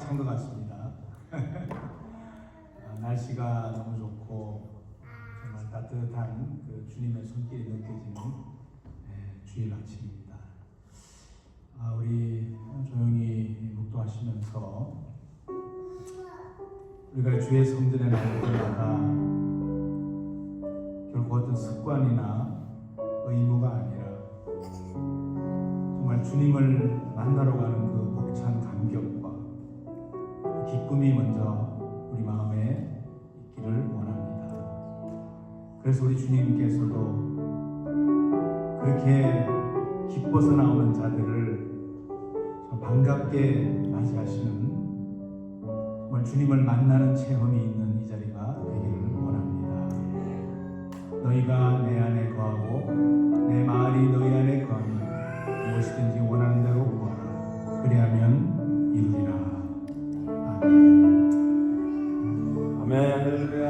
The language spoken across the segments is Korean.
찬 것 같습니다. 날씨가 너무 좋고 정말 따뜻한 그 주님의 손길이 느껴지는 주일 아침입니다. 우리 조용히 묵도하시면서 우리가 주의 성전에 나올 때마다 결국 어떤 습관이나 의무가 아니라 정말 주님을 만나러 가는 그 벅찬 감격과 그 기쁨이 먼저 우리 마음에 있기를 원합니다. 그래서 우리 주님께서도 그렇게 기뻐서 나오는 자들을 반갑게 맞이하시는 정말 주님을 만나는 체험이 있는 이 자리가 되기를 원합니다. 너희가 내 안에 거하고 내 말이 너희 안에 거하면 무엇이든지 원하는 대로 구하라. 그리하면 이루리라. 아멘. 아멘. 할렐루야.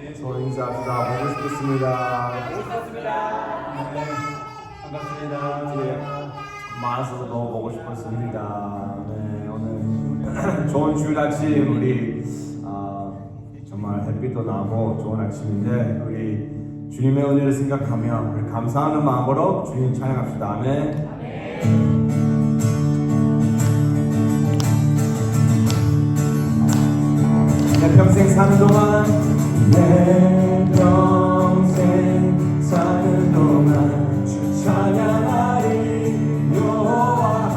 네, 서로 인사합시다. 보고 싶었습니다. 네, 반갑습니다. 많아서 너무 보고 싶었습니다. 네, 오늘 좋은 주일 아침 우리 정말 햇빛도 나고 좋은 아침인데 우리 주님의 은혜를 생각하며 우리 감사하는 마음으로 주님 찬양합시다. 아멘. 내 평생 사는 동안 내 평생 사는 동안 주 찬양하리. 여호와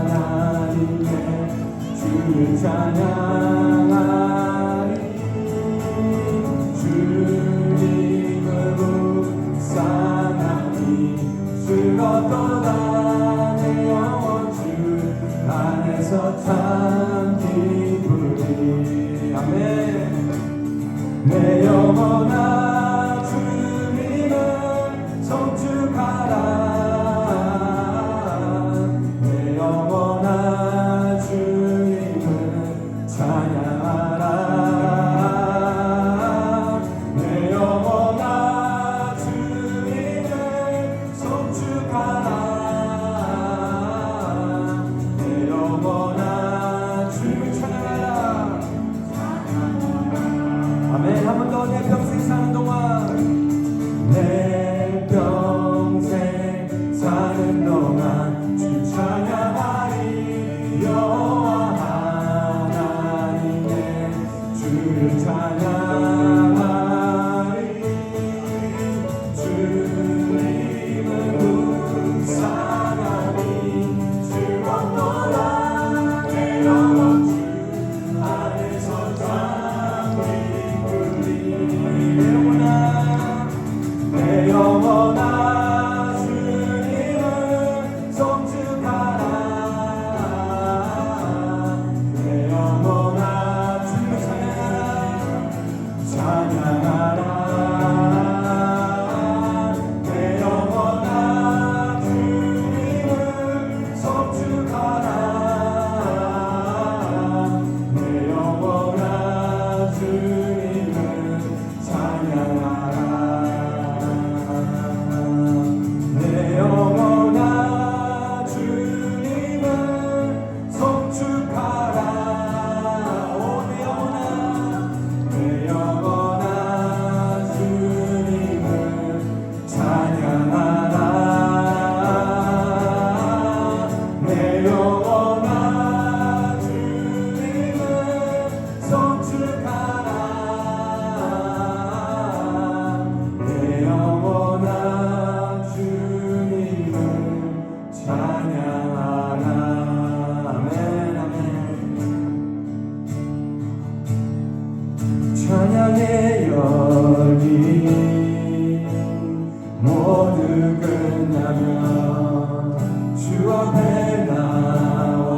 하나님의 주를 찬양하리. 주님을 묵상하니 즐겁도다. 내 영혼 주 안에서 참 기쁘리. 아멘. 내 영혼아 주님을 송축하라. 내 영혼아 주님을 찬양하라. 내 영혼아 주님을 송축하라. 내 영혼아 주님을 찬양하라. 아멘. 한 번 더. 내 평생 사는 동안 내 평생 사는 동안 주 찬양하리. 여호와 하나님의 주를 찬양하리. 주님을 묵상하니 즐겁도다. 내 영혼 주 안에서 참 내 영혼아 주님을 송축하라. 내 영혼아 주님을 찬양하라. 내 영혼아 주님을 송축하라. 내 영혼아 주님을 찬양하라. 내 영혼아 주님을 송축하라. 오, 내 영혼아, 내 영혼아 주님을 찬양하라. 내 영혼아 주님을 송축하라. 내 영혼아 주님을 찬양하라. 아멘. 아멘. 찬양의 열기 모두 끝나면 주 앞에 나와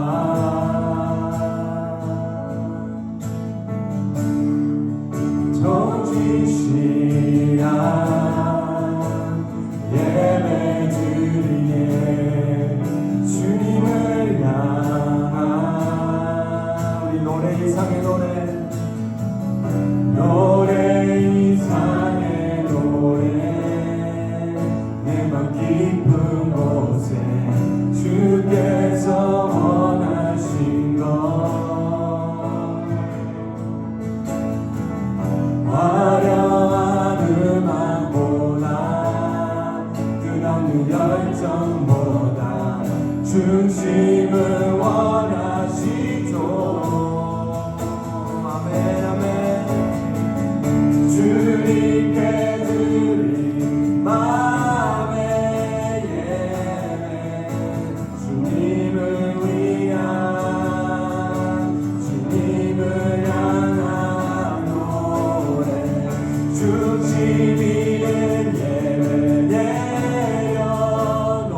정진실한 예배 드리네. 주님을 향한 우리 노래 이상의 노래 이상의 노래 내 맘 깊은 곳에 주께서 원하신 것 중심을 원하시죠. 아멘 아멘. 주님께 드린 마음의 예배, 주님을 위한 주님을 향한 노래, 중심 있는 예배 내려놓고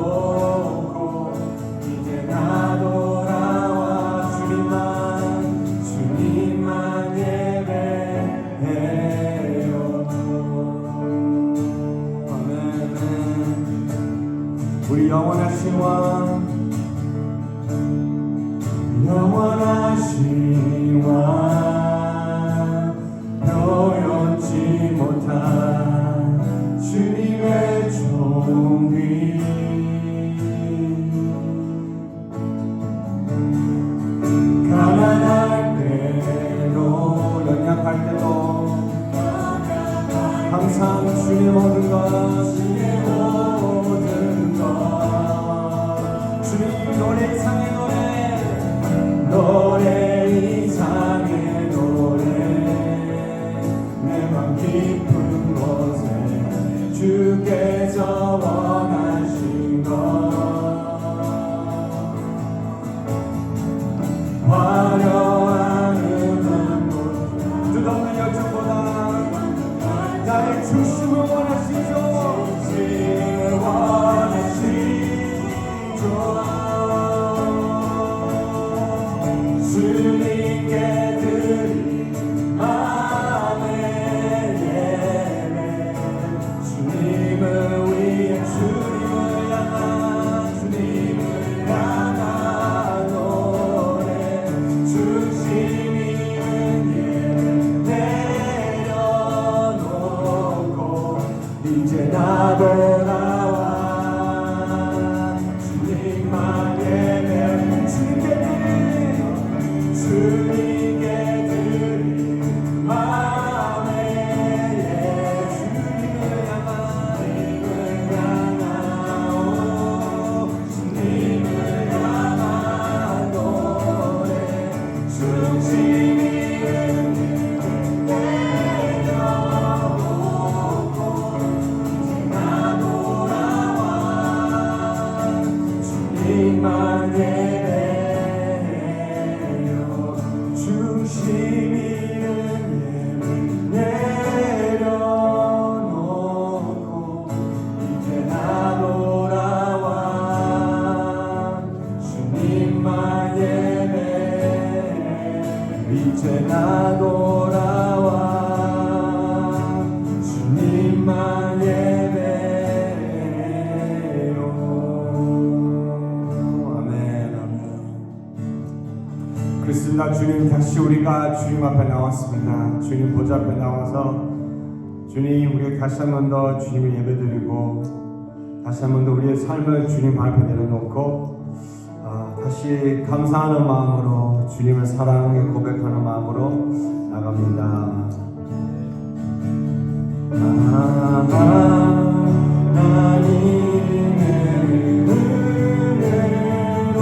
이제 나 돌아와 주님만 예배해요. 아멘. 우리 영원하신 왕, 영원하신 왕, 표현치 못한 주님의 종기, 가난할 때도 연약할 때도 항상 주의 모든 것, 주의 모든 것, 주님 노래 이상의 노래, 노래 이상의 노래, 내 맘 깊은 곳에 주께서 원하신 것, 화려한 음악도 뜻없는 열정보다 나의 중심을 원하시죠. 중심을 원하시죠. 주님께 드린 마음의 예배, 주님을 위해 주님을 향한 노래, 중심 있는 예배 내려놓고 이제 나 돌아와 주님만 예배, 주님께 드린 마음의 예배, 주님을 향한 노래, 중심 있는 내려놓고 이제 나 돌아와 주님만 예배해요. 중심 있는 예배 내려놓고 이제 나 돌아와 주님만 예배해, 이제 나 돌아와 주님만 예배해요. 아멘 아멘. 그렇습니다. 주님, 다시 우리가 주님 앞에 나왔습니다. 주님 보좌 앞에 나와서 주님, 우리가 다시 한 번 더 주님을 예배드리고 다시 한 번 더 우리의 삶을 주님 앞에 내려놓고 다시 감사하는 마음으로 주님을 사랑하게 고백하는 마음으로 나갑니다. 하나님의 은혜로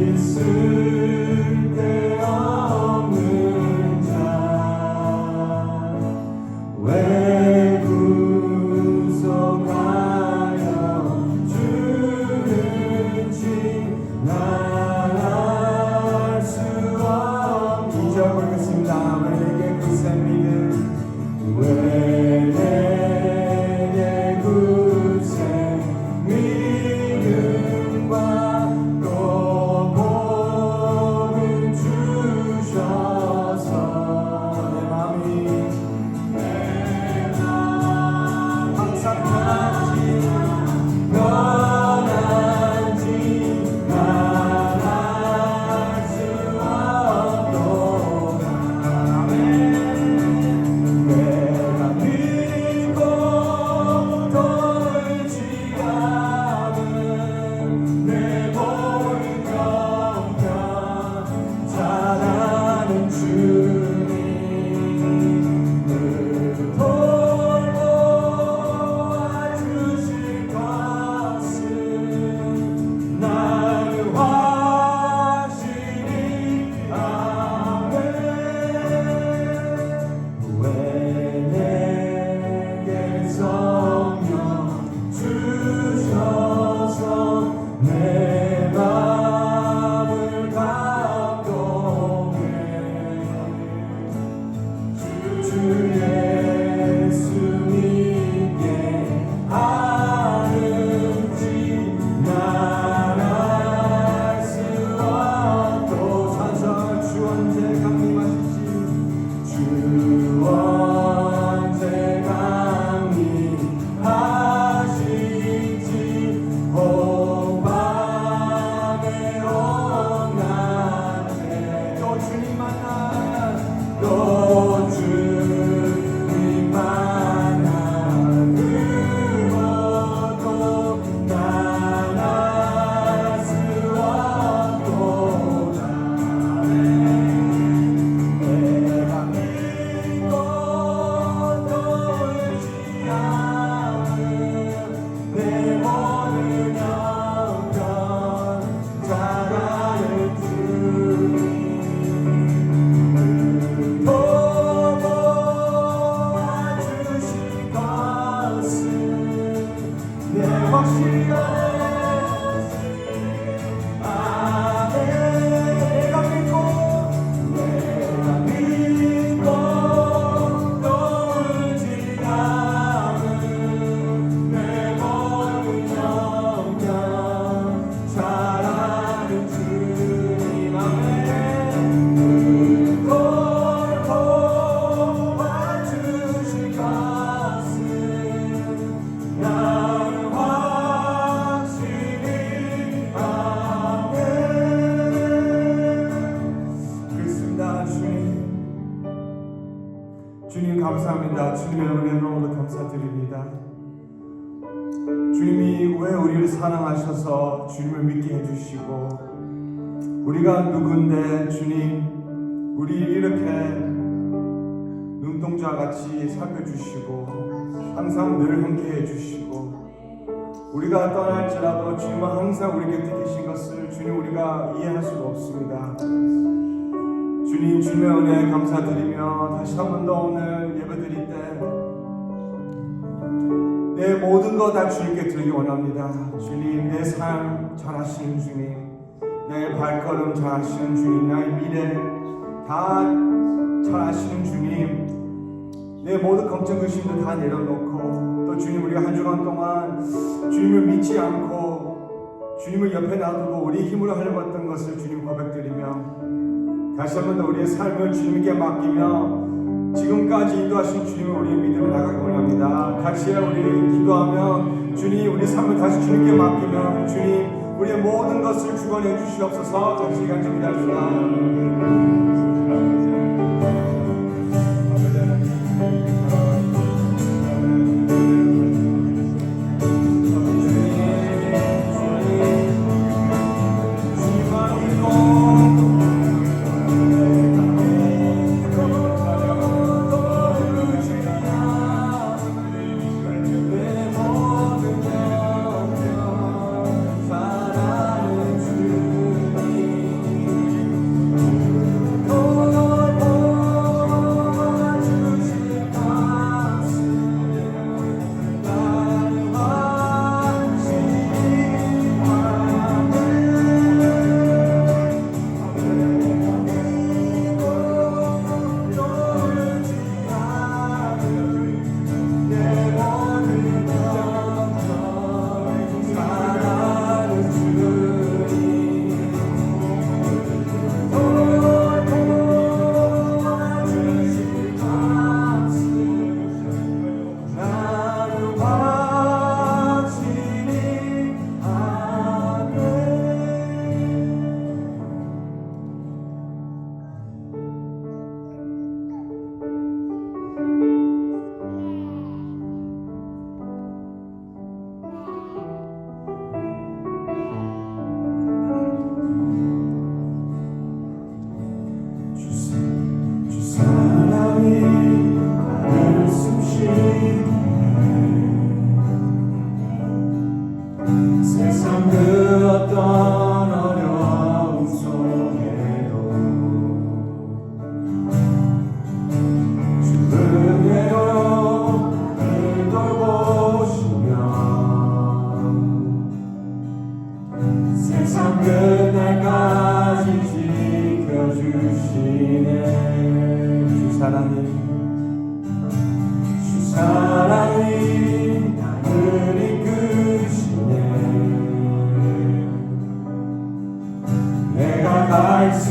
있을 데 없는 자, 왜 구속하여 주는지 난 알 수 없는. 2절 보겠습니다. 왜 내게 굳센 믿음, 왜 주 예수님께 하는지 난 알 수 없고 사절 주 언제 강림하실지 주 언제 강림하실지 호방에 온 날에 또 주님 만나 또 주님 만나 그것도 난 알 수 없도다 내가 믿고 또 울지 않은 내 모든 영광 잘하는 주님 도와주실 것은 내 확실한 아멘 내가 믿고 또 울지 않은 내 모든 영광 잘하는 주님 아멘 도와주실 것은 나는 확실히 아멘 그렇습니다 주님 감사합니다 주님의 은혜 너무 감사드립니다 주님이 왜 우리를 사랑하셔서 주님을 믿게 해주시고 우리가 누군데 주님 우리 이렇게 눈동자 같이 살펴주시고 항상 늘 함께 해주시고 우리가 떠날지라도 주님은 항상 우리 곁에 계신 것을 주님 우리가 이해할 수가 없습니다 주님 주님의 은혜에 감사드리며 다시 한 번 더 오늘 예배드릴 때 내 모든 것 다 주님께 드리기 원합니다 주님 내 삶 잘 아시는 주님 내 발걸음 잘 아시는 주님 나의 미래 다 잘 아시는 주님 내 모든 걱정 의심도 다 내려놓고 또 주님 우리가 한 주간 동안 주님을 믿지 않고 주님을 옆에 놔두고 우리 힘으로 하려고 했던 것을 주님 고백드리며 다시 한 번 더 우리의 삶을 주님께 맡기며 지금까지 인도하신 주님을 우리의 믿음을 나가기 원합니다 같이 우리 기도하며 주님 우리 삶을 다시 주님께 맡기며 주님 우리의 모든 것을 주관해 주시옵소서 같이 간절히 기도합시다 주님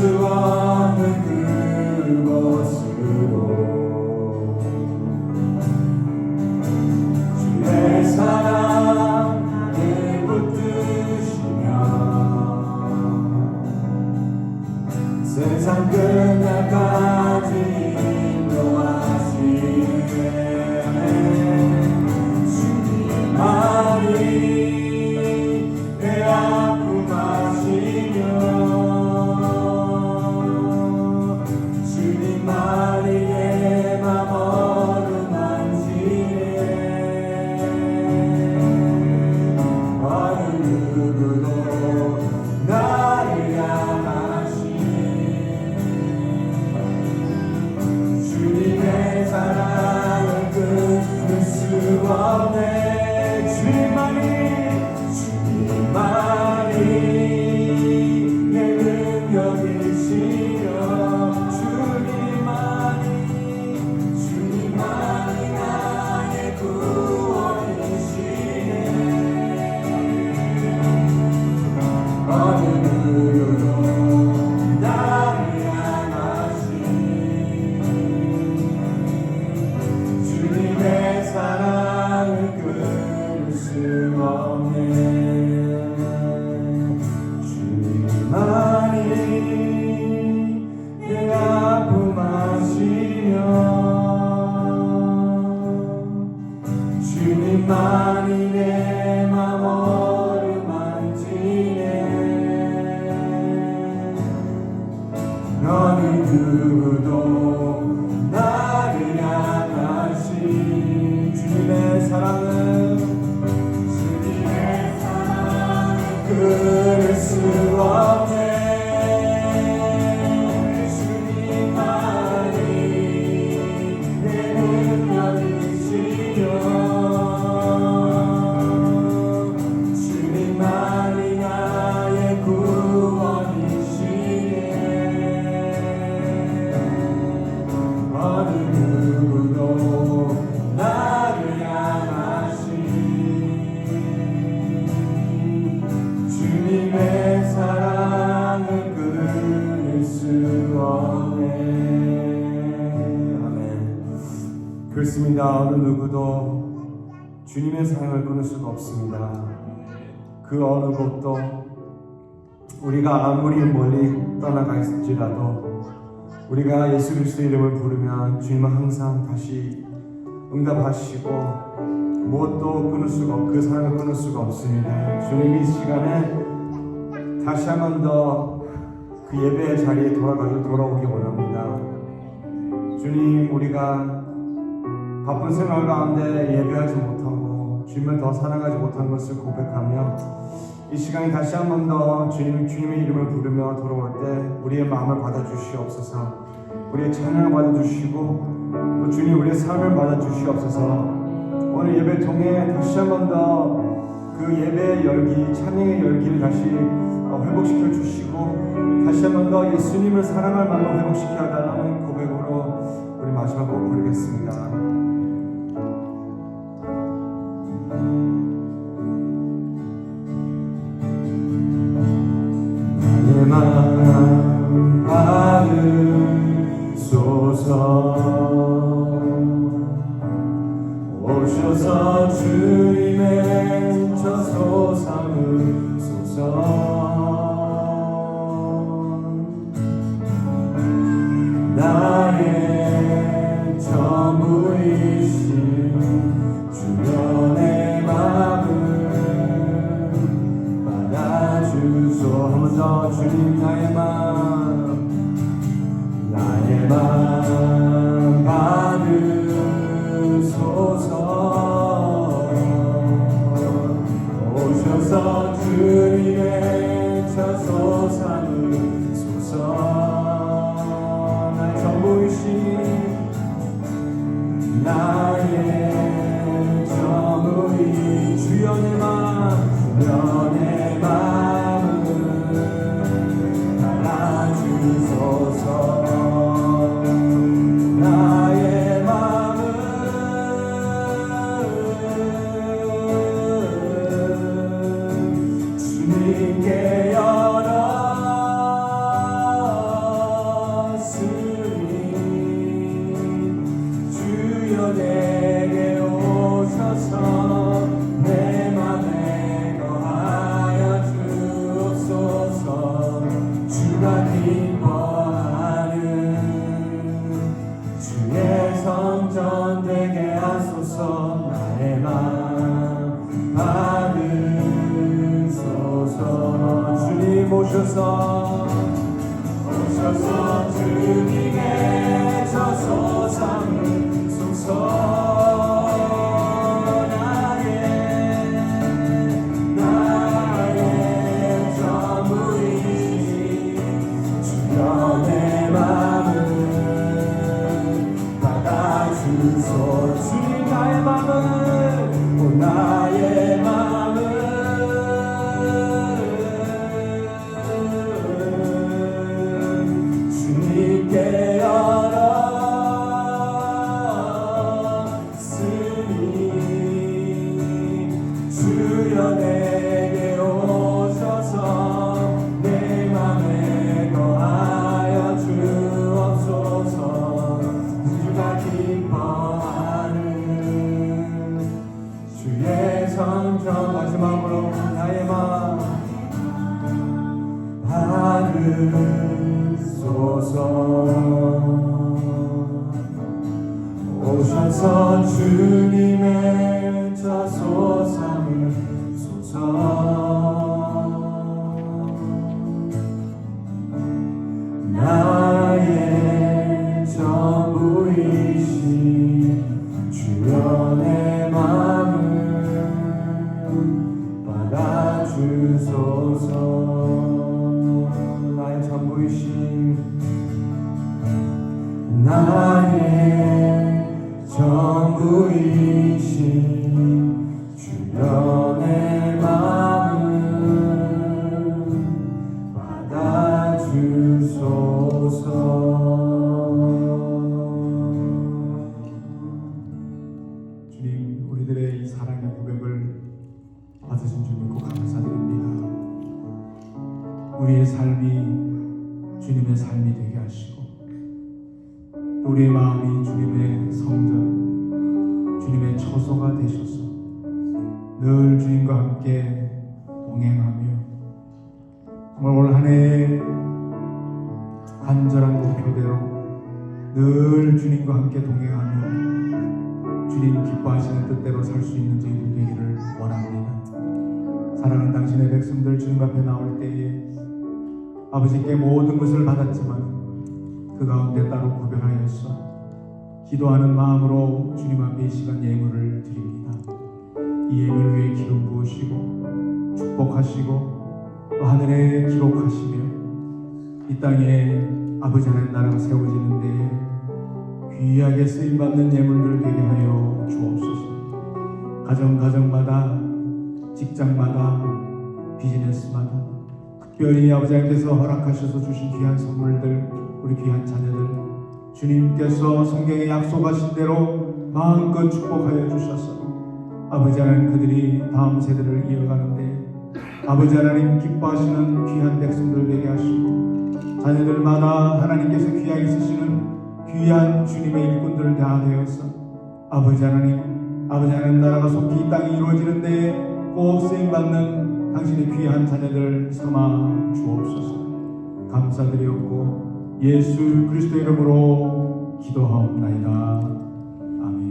수 없는 그곳으로 주의 사랑 나를 붙드시며 세상 끝날까지 인도하시네. 주님만이 내 아픔 아시며 주님만이 내 맘 어루만지네. 어느 누구도 나를 향하시네. 주님의 사랑을 끊을 수 없네. 주님만이 내 능력이시여 주님만이 나의 구원이시네. 어느 누구도 나를 향하시네. 주님의 사랑을 끊을 수 없네. 주님만이 내 아픔 아시며 주님만이 내 맘 어루만지네. 어느 누구도 나를 향하신 주님의 사랑은 끊을 수 없네. 주님만이 내 능력이시여 주님만이 나의 구원이시네. 어느 누구도 나를 향하신 주님의 사랑을 끊을 수 없네. 아멘. 그렇습니다. 어느 누구도 주님의 사랑을 끊을 수가 없습니다. 그 어느 곳도 우리가 아무리 멀리 떠나가 있을지라도 우리가 예수 그리스도의 이름을 부르면 주님은 항상 다시 응답하시고 무엇도 끊을 수가 없고 그 사랑을 끊을 수가 없습니다. 주님이 이 시간에 다시 한 번 더 그 예배의 자리에 돌아오기 원합니다. 주님, 우리가 바쁜 생활 가운데 예배하지 못하고 주님을 더 사랑하지 못한 것을 고백하며 이 시간에 다시 한 번 더 주님의 이름을 부르며 돌아올 때 우리의 마음을 받아주시옵소서. 우리의 찬양을 받아주시고 또 주님 우리의 삶을 받아주시옵소서. 오늘 예배 통해 다시 한 번 더 그 예배의 열기, 찬양의 열기를 다시 회복시켜 주시고 다시 한 번 더 예수님을 사랑할 마음을 회복시켜 달라는 고백으로 우리 마지막 곡 부르겠습니다. 나의 마음 받으소서. 오셔서 주님의 저소 삼으소서. 나의 전부이신 주여 내 마음을 받아주소. 한 번 더 주님 나의 마음 받으소서. 오셔서 주님의 저소 삼으소서. 나의 전부이 주여 내 마음을 달아주소서. 나의 마음을 주님께 열어 주여 내게 오셔서 내 맘에 거하여 주옵소서. 주가 기뻐하는 주의 성전 되게 하소서. 나의 맘 받으소서. 주님 오셔서 주님의 저 소삼으소서. 나의 전부이신 주여 내 맘을 받아주소. 주님 나의 맘을 나의 맘을 주님께 열었으니 주여 내게 오셔서 내 맘에 거하여 주옵소서. 주가 기뻐하는 주의 성전 마지막으로 나의 맘 받으소서. 오셔서 주님의 저 소삼으소서. 나의 전부이신 주여 내 맘을 받아주소서. 나의 전부이신 주여 내 맘을 받아주소서. 주님, 우리들의 이 사랑의 고백을 받으신 줄 믿고 감사드립니다. 우리의 삶이 주님의 삶이 되게 하시고 또 우리의 마음이 주님의 성전, 주님의 처소가 되셔서 늘 주님과 함께 동행하며 정말 올 한 해의 간절한 목표대로 늘 주님과 함께 동행하며 주님 기뻐하시는 뜻대로 살 수 있는 저희들 되기를 원합니다. 사랑하는 당신의 백성들 주님 앞에 나올 때에 아버지께 모든 것을 받았지만 그 가운데 따로 구별하여서 기도하는 마음으로 주님 앞에 이 시간 예물을 드립니다. 이 예물 위에 기름 부으시고 축복하시고 또 하늘에 기록하시며 이 땅에 아버지 하나님 나라가 세워지는 데에 귀하게 쓰임받는 예물들 되게 하여 주옵소서. 가정마다 직장마다 비즈니스마다 특별히 아버지 하나님께서 허락하셔서 주신 귀한 선물들, 우리 귀한 자녀들 주님께서 성경에 약속하신 대로 마음껏 축복하여 주셔서 아버지 하나님 그들이 다음 세대를 이어가는데 아버지 하나님 기뻐하시는 귀한 백성들 되게 하시고 자녀들마다 하나님께서 귀하게 쓰시는 귀한 주님의 일꾼들 다 되어서 아버지 하나님 나라가 속히 이 땅에 이루어지는 데에 꼭 쓰임받는 당신의 귀한 자녀들 삼아 주옵소서. 감사드리옵고 예수 그리스도의 이름으로 기도하옵나이다. 아멘.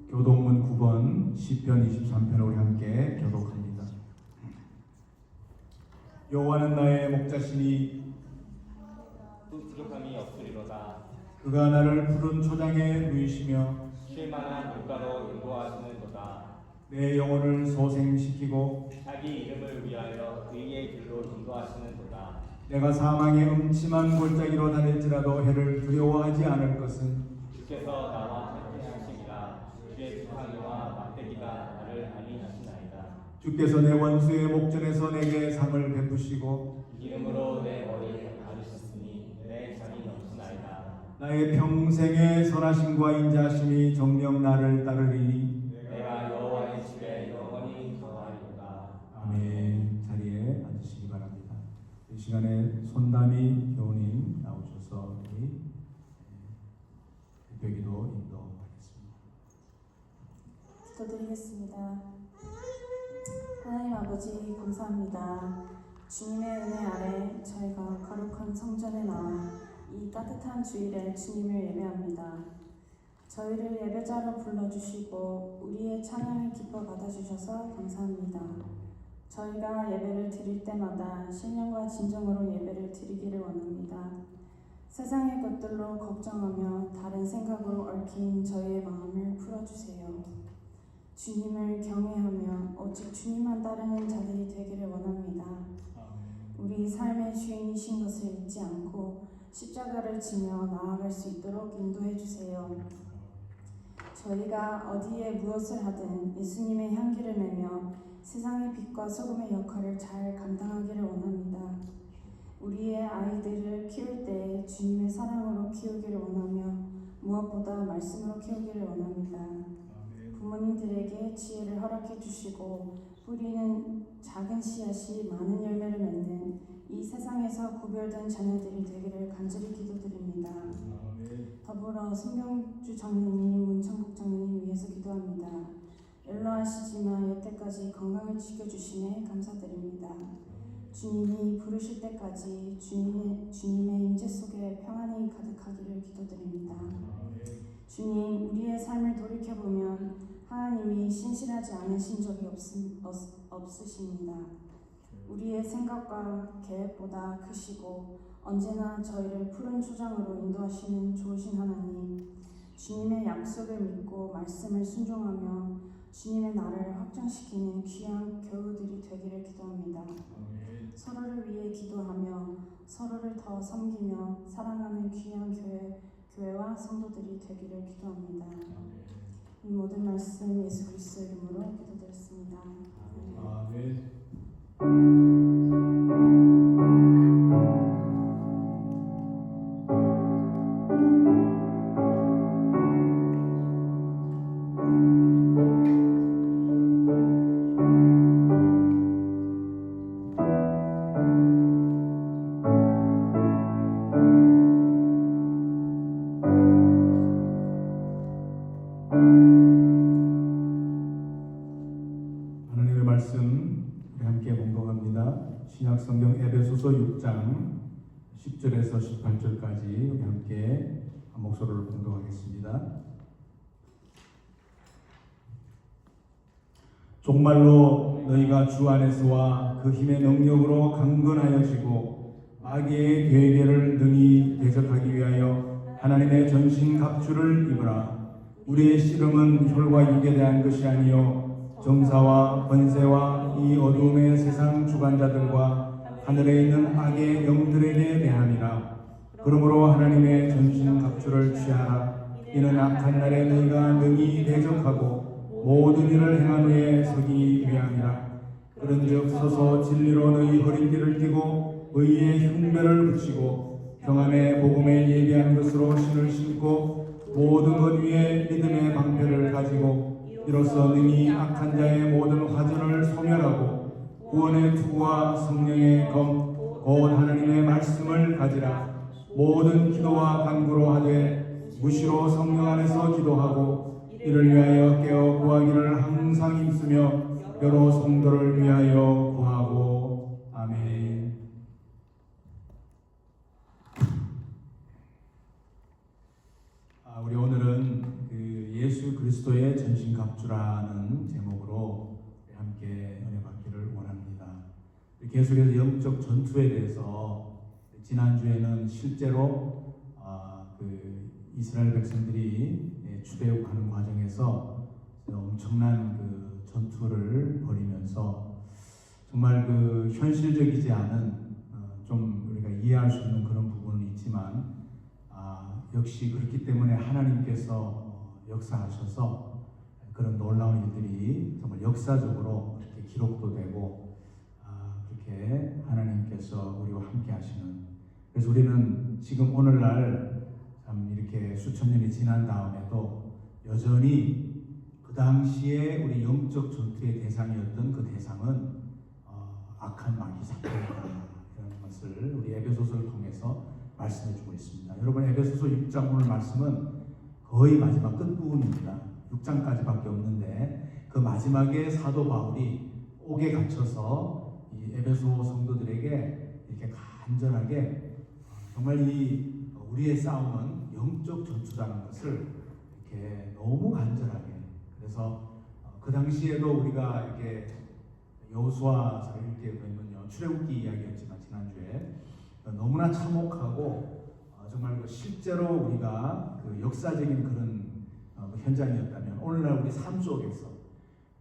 교독문 9번 시편 23편을 우리 함께 교독합니다. 여호와는 나의 목자시니 부족함이 없으리로다. 그가 나를 푸른 초장에 누이시며 쉴만한 물가로 인도하시는도다. 내 영혼을 소생시키고 자기 이름을 위하여 의의 길로 인도하시는도다. 내가 사망의 음침한 골짜기로 다닐지라도 해를 두려워하지 않을 것은 주께서 나와 함께 하시니라. 주의 지팡이와 막대기가 나를 안위하시나이다. 주께서 내 원수의 목전에서 내게 상을 베푸시고 기름으로 내 머리를 바르셨으니 내 잔이 넘치나이다. 나의 평생의 선하심과 인자하심이 정녕 나를 따르리니 내가 여호와의 집에 영원히 거하리로다. 아멘. 자리에 앉으시기 바랍니다. 이 시간에 손담이 교우님 나오셔서 우리 되기도 인도하겠습니다. 기도드리겠습니다. 하나님 아버지 감사합니다. 주님의 은혜 아래 저희가 거룩한 성전에 나와 이 따뜻한 주일에 주님을 예배합니다. 저희를 예배자로 불러주시고 우리의 찬양을 기뻐 받아주셔서 감사합니다. 저희가 예배를 드릴 때마다 신령과 진정으로 예배를 드리기를 원합니다. 세상의 것들로 걱정하며 다른 생각으로 얽힌 저희의 마음을 풀어주세요. 주님을 경외하며 오직 주님만 따르는 자들이 되기를 원합니다. 우리 삶의 주인이신 것을 잊지 않고 십자가를 지며 나아갈 수 있도록 인도해 주세요. 저희가 어디에 무엇을 하든 예수님의 향기를 내며 세상의 빛과 소금의 역할을 잘 감당하기를 원합니다. 우리의 아이들을 키울 때 주님의 사랑으로 키우기를 원하며 무엇보다 말씀으로 키우기를 원합니다. 부모님들에게 지혜를 허락해 주시고 뿌리는 작은 씨앗이 많은 열매를 맺는 이 세상에서 구별된 자녀들이 되기를 간절히 기도드립니다. 더불어 송경주 장로님, 문창국 장로님 위해서 기도합니다. 연로하시지만 여태까지 건강을 지켜주시네 감사드립니다. 주님이 부르실 때까지 주님의 임재 속에 평안이 가득하기를 기도드립니다. 주님, 우리의 삶을 돌이켜보면 하나님이 신실하지 않으신 적이 없으십니다. 우리의 생각과 계획보다 크시고 언제나 저희를 푸른 초장으로 인도하시는 좋으신 하나님, 주님의 약속을 믿고 말씀을 순종하며 주님의 나라를 확장시키는 귀한 교우들이 되기를 기도합니다. 서로를 위해 기도하며 서로를 더 섬기며 사랑하는 귀한 교회와 성도들이 되기를 기도합니다. 이 모든 말씀 예수 그리스도 이름으로 기도드렸습니다. 아멘. 하나님의 말씀 우리 함께 봉독합니다. 신약성경 에베소서 6장 10절에서 18절까지 우리 함께 한 목소리를 봉독하겠습니다. 종말로 너희가 주 안에서와 그 힘의 능력으로 강건하여지고 마귀의 계계를 능히 대적하기 위하여 하나님의 전신 갑주를 입으라. 우리의 씨름은 혈과 육에 대한 것이 아니요 정사와 권세와 이 어두움의 세상 주관자들과 하늘에 있는 악의 영들에게 대함이라. 그러므로 하나님의 전신 갑주를 취하라. 이는 악한 날에 너희가 능히 대적하고 모든 일을 행한 후에 서기 위함이라. 그런즉 서서 진리로 너희 허리띠를 띠고 의의 흉배를 붙이고 평안의 복음에 예비한 것으로 신을 신고 모든 것 위에 믿음의 방패를 가지고 이로써 능히 악한 자의 모든 화전을 소멸하고 구원의 투구와 성령의 검 곧 하나님의 말씀을 가지라. 모든 기도와 간구로 하되 무시로 성령 안에서 기도하고 이를 위하여 깨어 구하기를 항상 힘쓰며 여러 성도를 위하여 구하고. 아멘. 우리 오늘은 그 예수 그리스도의 전신갑주라는 제목으로 함께 은혜 받기를 원합니다. 계속해서 영적 전투에 대해서 지난주에는 실제로 그 이스라엘 백성들이 출애굽하는 과정에서 엄청난 그 전투를 벌이면서 정말 그 현실적이지 않은 좀 우리가 이해할 수 있는 그런 부분은 있지만 역시 그렇기 때문에 하나님께서 역사하셔서 그런 놀라운 일들이 정말 역사적으로 이렇게 기록도 되고 그렇게 하나님께서 우리와 함께 하시는. 그래서 우리는 지금 오늘날 참 이렇게 수천 년이 지난 다음에도 여전히 그 당시에 우리 영적 전투의 대상이었던 그 대상은 악한 마귀 사탄이다, 이런 것을 우리 에베소서를 통해서 말씀해 주고 있습니다. 여러분, 에베소서 6장 오늘 말씀은 거의 마지막 끝부분입니다. 6장까지밖에 없는데 그 마지막에 사도 바울이 옥에 갇혀서 이 에베소 성도들에게 이렇게 간절하게 정말 이 우리의 싸움은 영적 전투라는 것을 이렇게 너무 간절하게, 그래서 그 당시에도 우리가 이렇게 여호수아서를 읽게 되면요, 출애굽기 이야기였지만 지난주에 너무나 참혹하고 정말 그 실제로 우리가 그 역사적인 그런 그 현장이었다면 오늘날 우리 삶 속에서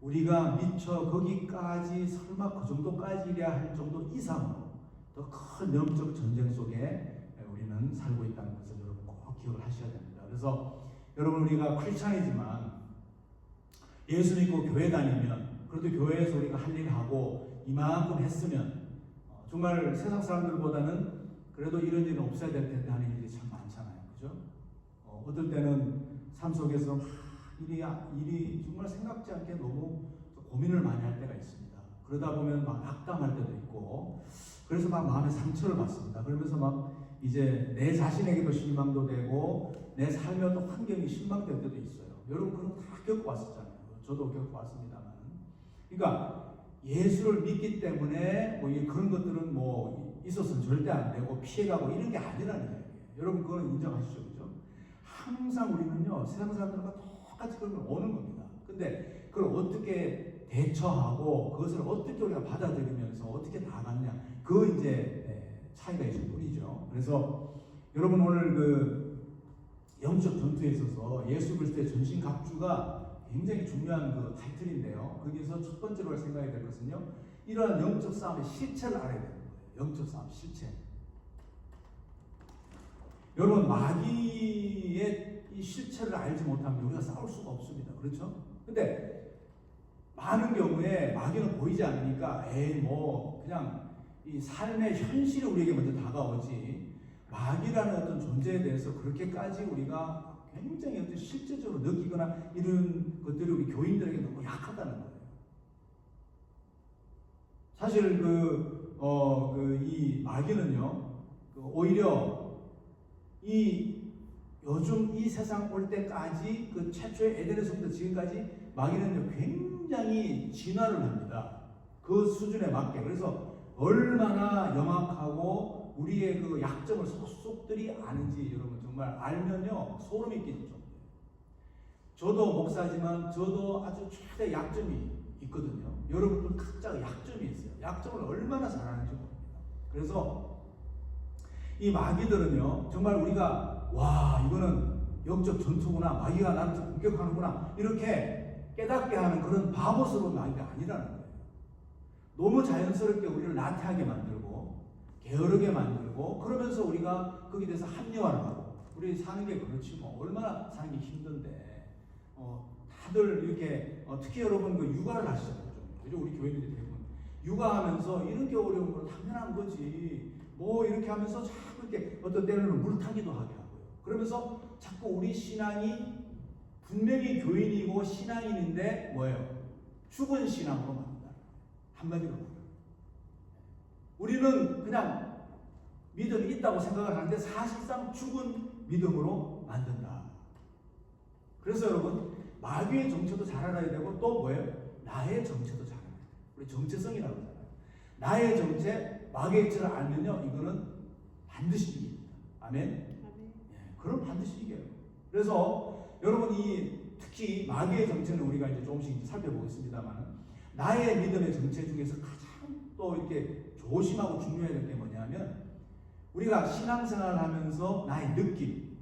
우리가 미처 거기까지 설마 그 정도까지랴 할 정도 이상으로 더 큰 영적 전쟁 속에 우리는 살고 있다는 것을 여러분 꼭 기억을 하셔야 됩니다. 그래서 여러분 우리가 크리스찬이지만 예수 믿고 교회 다니면 그래도 교회에서 우리가 할 일 하고 이만큼 했으면 정말 세상 사람들보다는 그래도 이런 일은 없어야 될 텐데 하는 일이 참 많잖아요. 그죠? 어떨 때는 삶 속에서 일이 정말 생각지 않게 너무 고민을 많이 할 때가 있습니다. 그러다 보면 막 낙담할 때도 있고, 그래서 막 마음에 상처를 받습니다. 그러면서 막 이제 내 자신에게도 실망도 되고 내 삶의 어떤 환경이 실망될 때도 있어요. 여러분 그런 거 다 겪어왔었잖아요. 저도 겪어왔습니다만. 그러니까 예수를 믿기 때문에 뭐 그런 것들은 뭐 있어서는 절대 안 되고 피해가고 이런 게 아니라는 거예요. 여러분 그건 인정하시죠, 그죠? 항상 우리는요 세상 사람들과 똑같이 그러면 오는 겁니다. 근데 그걸 어떻게 대처하고 그것을 어떻게 우리가 받아들이면서 어떻게 나가느냐, 그 이제 차이가 있을 뿐이죠. 그래서 여러분 오늘 그 영적 전투에 있어서 예수 그리스도의 전신갑주가 굉장히 중요한 그 타이틀인데요. 거기서 첫 번째로 생각해야 될 것은요, 이러한 영적 싸움의 실체를 알아야 되는 거예요. 영적 싸움 실체. 여러분 마귀의 이 실체를 알지 못하면 우리가 싸울 수가 없습니다. 그렇죠? 근데 많은 경우에 마귀는 보이지 않으니까 뭐 그냥 이 삶의 현실이 우리에게 먼저 다가오지, 마귀라는 어떤 존재에 대해서 그렇게까지 우리가 굉장히 어떤 실제적으로 느끼거나 이런 것들이 우리 교인들에게 너무 약하다는 거예요. 사실 이 마귀는요, 오히려 요즘 이 세상 올 때까지 그 최초의 에덴에서부터 지금까지 마귀는요 굉장히 진화를 합니다. 그 수준에 맞게. 그래서 얼마나 영악하고 우리의 그 약점을 속속들이 아는지 여러분 정말 알면요 소름이 끼칠 정도예요. 저도 목사지만 저도 아주 최대 약점이 있거든요. 여러분들 각자 약점이 있어요. 약점을 얼마나 잘 아는지 모릅니다. 그래서 이 마귀들은요 정말 우리가 와 이거는 영적 전투구나, 마귀가 나한테 공격하는구나 이렇게 깨닫게 하는 그런 바보스러운 마귀가 아니라는 거예요. 너무 자연스럽게 우리를 나태하게 만들고 게으르게 만들고, 그러면서 우리가 거기에 대해서 합리화를 하고, 우리 사는 게 그렇지 뭐 얼마나 사는 게 힘든데 다들 이렇게 특히 여러분 그 육아를 하시잖아요. 그죠? 우리 교회들이 대부분 육아하면서 이런 게 어려운 건 당연한 거지 뭐 이렇게 하면서 자꾸 이렇게 어떤 때로는 물타기도 하게 하고요. 그러면서 자꾸 우리 신앙이 분명히 교인이고 신앙인인데 뭐예요? 죽은 신앙으로 만든다. 한마디로 말해요. 우리는 그냥 믿음이 있다고 생각을 하는데 사실상 죽은 믿음으로 만든다. 그래서 여러분 마귀의 정체도 잘 알아야 되고 또 뭐예요? 나의 정체도 잘 알아야 돼요. 우리 정체성이라고 하잖아요. 나의 정체, 마귀의 정체를 알면요 이거는 반드시 이깁니다. 아멘? 예, 그럼 반드시 이겨요. 그래서 여러분 특히 마귀의 정체는 우리가 이제 조금씩 살펴보겠습니다만, 나의 믿음의 정체 중에서 가장 또 이렇게 조심하고 중요해야 될 게 뭐냐면, 우리가 신앙생활을 하면서 나의 느낌,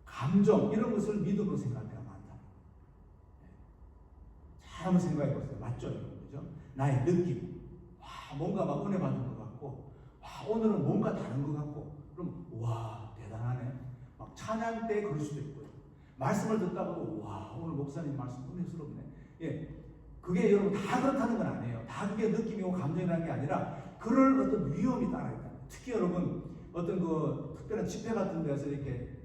감정 이런 것을 믿음으로 생각할 때가 많다. 잘 한번 생각해 보세요. 맞죠? 그죠? 나의 느낌, 와 뭔가 막 은혜 받은 것 같고, 와 오늘은 뭔가 다른 것 같고, 그럼 와 대단하네. 막 찬양 때 그럴 수도 있고요. 말씀을 듣다가도 와 오늘 목사님 말씀 은혜스럽네. 예, 그게 여러분 다 그렇다는 건 아니에요. 다 그게 느낌이고 감정이라는 게 아니라 그럴 어떤 위험이 따라 있다. 특히 여러분 어떤 그 특별한 집회 같은 데서 이렇게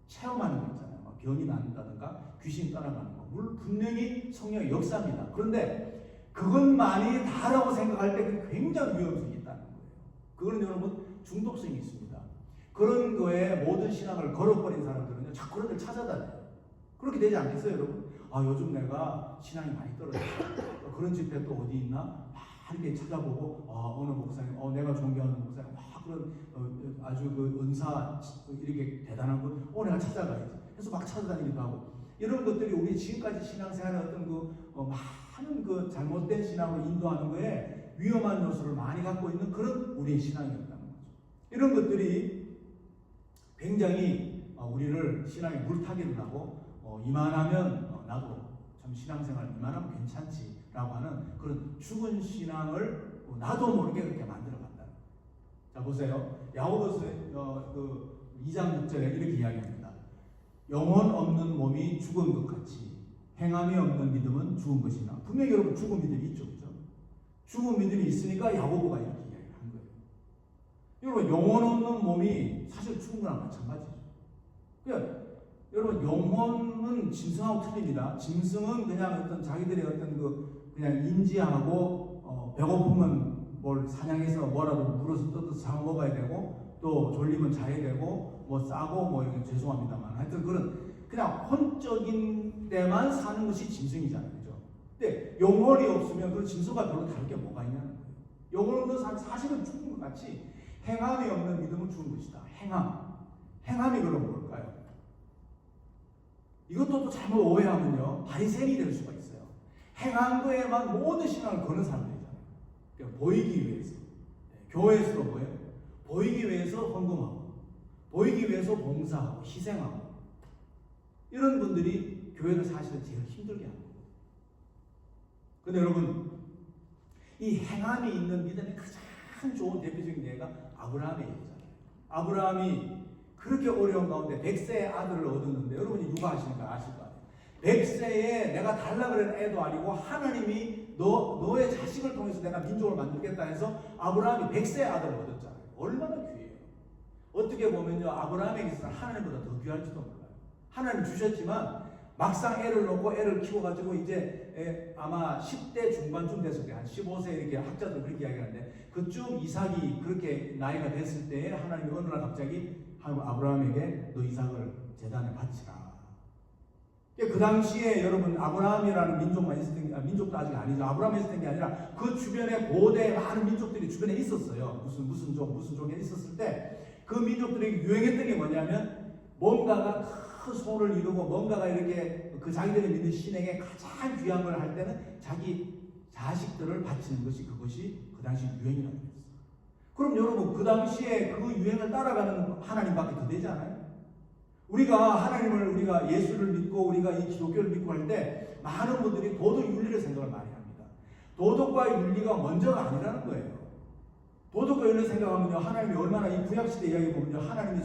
체험하는 거 있잖아요. 막 병이 난다든가 귀신 따라가는 거. 물론 분명히 성령의 역사입니다. 그런데 그것만이 다라고 생각할 때 굉장히 위험성이 있다는 거예요. 그거는 여러분 중독성이 있습니다. 그런 거에 모든 신앙을 걸어버린 사람들은요 자꾸 그런 걸 찾아다녀요. 그렇게 되지 않겠어요, 여러분? 아, 요즘 내가 신앙이 많이 떨어졌어. 그런 집회 또 어디 있나? 막 이렇게 찾아보고, 어느 목사님, 내가 존경하는 목사님, 그런 아주 그 은사 이렇게 대단한 거, 내가 찾아가야지. 그래서 막 찾아다니기도 하고, 이런 것들이 우리 지금까지 신앙생활의 어떤 많은 그 잘못된 신앙을 인도하는 거에 위험한 요소를 많이 갖고 있는 그런 우리의 신앙이었다는 거죠. 이런 것들이 굉장히 우리를 신앙에 물타기를 하고, 이만하면 나도 참 신앙생활 이만하면 괜찮지라고 하는 그런 죽은 신앙을 나도 모르게 그렇게 만들어 간다. 자, 보세요. 야고보서 2장 6절에 이렇게 이야기합니다. 영혼 없는 몸이 죽은 것 같이 행함이 없는 믿음은 죽은 것이나. 분명히 여러분 죽은 믿음이 있죠, 그죠? 죽은 믿음이 있으니까 야고보가 이렇게 이야기를 한 거예요. 여러분 영혼 없는 몸이 사실 죽은 거랑 마찬가지죠. 그러니까 여러분 영혼은 짐승하고 틀립니다. 짐승은 그냥 어떤 자기들의 어떤 그냥 인지하고 배고프면 뭘 사냥해서 뭐라도 물어서 뜯어서 잡아 먹어야 되고 또 졸리면 자야 되고 뭐 싸고 이렇게 죄송합니다만 하여튼 그냥 혼적인 데만 사는 것이 짐승이잖아요, 그죠? 근데 영혼이 없으면 그 짐승과 별로 다를 게 뭐가 있냐는 거예요. 영혼 없는 사실은 죽은 것 같이 행함이 없는 믿음은 죽은 것이다. 행함이 그럼 뭘까요? 이것도 또 잘못 오해하면요 바리새인이 될 수가 있어요. 행한 거에만 모든 신앙을 거는 사람들이잖아요. 그러니까 보이기 위해서 교회에서도 뭐예요? 보이기 위해서 헌금하고 보이기 위해서 봉사하고 희생하고 이런 분들이 교회를 사실은 제일 힘들게 합니다. 근데 여러분 이 행함이 있는 믿음의 가장 좋은 대표적인 예가 아브라함의 예잖아요. 아브라함이 그렇게 어려운 가운데 100세의 아들을 얻었는데 여러분이 육아하시니까 아실 거 아니에요. 100세에 내가 달라 그런 애도 아니고 하나님이 너의 자식을 통해서 내가 민족을 만들겠다 해서 아브라함이 100세의 아들을 얻었잖아요. 얼마나 귀해요. 어떻게 보면요 아브라함에게 있어서 하나님보다 더 귀할지도 몰라요. 하나님 주셨지만 막상 애를 놓고 애를 키워가지고 이제 아마 10대 중반쯤 됐을 때 한 15세 이렇게 학자들 그렇게 이야기하는데 그쯤 이삭이 그렇게 나이가 됐을 때에 하나님이 어느 날 갑자기 아브라함에게 너 이삭을 제단에 바치라. 그 당시에 여러분 아브라함이라는 민족만 있었던 게 민족도 아직 아니죠. 아브라함이 있었던 게 아니라 그 주변에 고대 많은 민족들이 주변에 있었어요. 무슨 족에 있었을 때 그 민족들에게 유행했던 게 뭐냐면 뭔가가 큰 소원을 이루고 뭔가가 이렇게 그 자기들이 믿는 신에게 가장 귀한 걸 할 때는 자기 자식들을 바치는 것이 그것이 그 당시 유행이라고 했어요. 그럼 여러분 그 당시에 그 유행을 따라가는 하나님밖에 더 되지 않아요? 우리가 하나님을 우리가 예수를 믿고 우리가 이 기독교를 믿고 할 때 많은 분들이 도덕 윤리를 생각을 많이 합니다. 도덕과 윤리가 먼저가 아니라는 거예요. 도덕과 윤리 생각하면요 하나님이 얼마나 이 구약시대 이야기 보면요 하나님이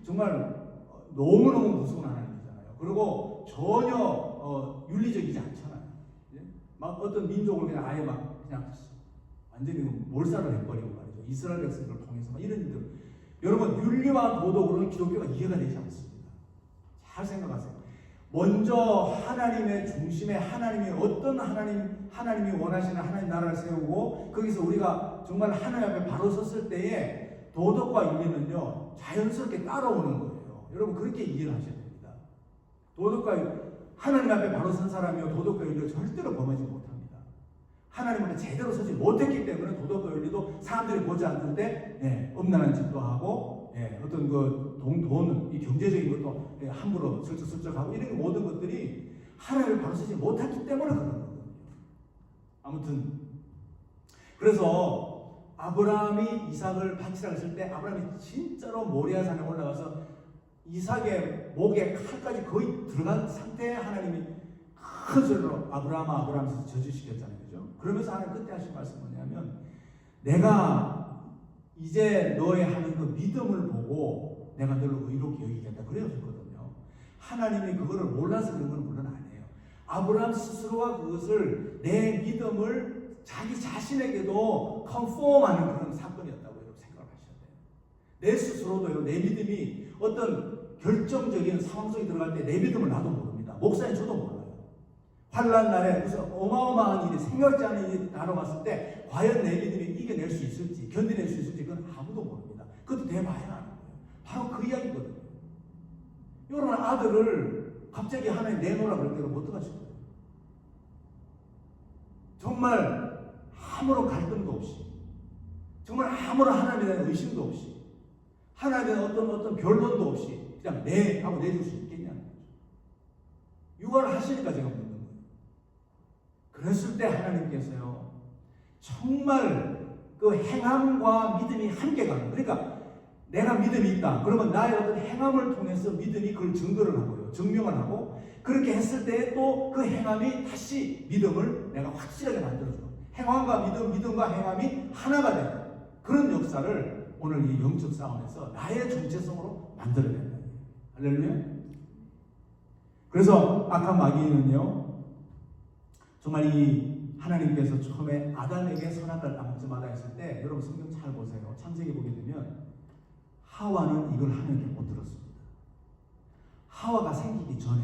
정말 너무너무 무서운 하나님이잖아요. 그리고 전혀 윤리적이지 않잖아요. 막 어떤 민족을 그냥 아예 그냥 완전히 몰살을 해버리고 말이죠. 이스라엘 백성들을 통해서 막 이런 일들. 여러분 윤리와 도덕으로는 기독교가 이해가 되지 않습니다. 잘 생각하세요. 먼저 하나님의 중심에 하나님이 어떤 하나님이 원하시는 하나님 나라를 세우고 거기서 우리가 정말 하나님 앞에 바로 섰을 때에 도덕과 윤리는요 자연스럽게 따라오는 거예요. 여러분 그렇게 이해를 하셔야 됩니다. 도덕과 하나님 앞에 바로 선 사람이요 도덕과 윤리를 절대로 범하지 못합니다. 하나님 앞에 제대로 서지 못했기 때문에 도덕과 윤리도 사람들이 보지 않을 때 음란한 짓도 하고 어떤 돈, 이 경제적인 것도 함부로 슬쩍슬쩍하고 이런 모든 것들이 하나님을 바로 서지 못했기 때문에 그런 거거든요. 아무튼 그래서 아브라함이 이삭을 바치라 했을 때 아브라함이 진짜로 모리아산에 올라가서 이삭의 목에 칼까지 거의 들어간 상태에 하나님이 큰 소리로 아브라함아 하면서 저주시켰잖아요. 그죠? 그러면서 하나님 끝에 하신 말씀은 뭐냐면 내가 이제 너의 하는 그 믿음을 보고 내가 너를 의롭게 여기겠다. 그래였거든요. 하나님이 그거를 몰라서 그런 건 물론 아니에요. 아브라함 스스로가 그것을 내 믿음을 자기 자신에게도 컨폼하는 그런 사건이었다고 여러분 생각을 하셔야 돼요. 내 스스로도요. 내 믿음이 어떤 결정적인 상황 속에 들어갈 때 내 믿음을 나도 모릅니다. 목사님 저도 몰라요. 환난 날에 무슨 어마어마한 일이 생각지 않은 일이 다뤄왔을 때 과연 내 믿음이 이겨낼 수 있을지 견뎌낼 수 있을지 그건 아무도 모릅니다. 그것도 대봐야 하는 거예요. 바로 그 이야기거든요. 여러분 아들을 갑자기 하나님 내놓으라 그럴 때는 어떡하실 거예요? 정말 아무런 갈등도 없이, 정말 아무런 하나님에 대한 의심도 없이, 하나님에 대한 어떤 변론도 없이 그냥 네 하고 내줄 수 있겠냐는 거죠. 육아를 하시니까 제가 묻는 거예요. 그랬을 때 하나님께서요, 정말 그 행함과 믿음이 함께 가는, 그러니까 내가 믿음이 있다 그러면 나의 어떤 행함을 통해서 믿음이 그걸 증거를 하고요, 증명을 하고, 그렇게 했을 때 또 그 행함이 다시 믿음을 내가 확실하게 만들어줘요. 행함과 믿음과 행함이 하나가 되는 그런 역사를 오늘 이 영적 싸움에서 나의 정체성으로 만들어낸다. 할렐루야. 그래서 악한 마귀는요, 정말 이 하나님께서 처음에 아담에게 선악과를 따먹지 마라 했을 때, 여러분 성경 잘 보세요. 창세기 보게 되면 하와는 이걸 하나님께 못 들었습니다. 하와가 생기기 전에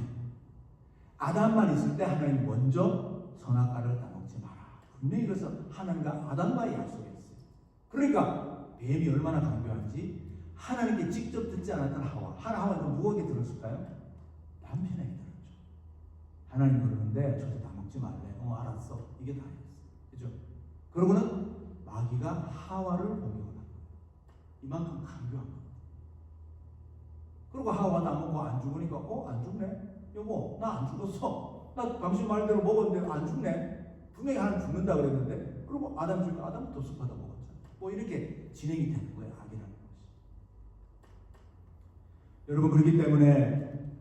아담만 있을 때 하나님 먼저 선악과를 따먹지 마라. 분명히 그래서 하나님과 아담과의 약속이 있어요. 그러니까 뱀이 얼마나 강교한지 하나님께 직접 듣지 않았던 하와는 누구에게 들었을까요? 남편에게 들었죠. 하나님 그러는데 저도 따먹지 말래. 알았어. 이게 다였어요. 그죠? 그러고는 마귀가 하와를 공격을 한 거예요. 이만큼 강교한 거예요. 그리고 하와가 따먹고 안 죽으니까 안 죽네? 여보 나 안 죽었어. 나 당신 말대로 먹었는데 안 죽네. 분명히 하나님 죽는다 그랬는데, 그리고 아담 죽으니까 아담은 더 습하다 먹었잖아. 뭐 이렇게 진행이 되는 거예요. 악이라는 것이. 여러분, 그렇기 때문에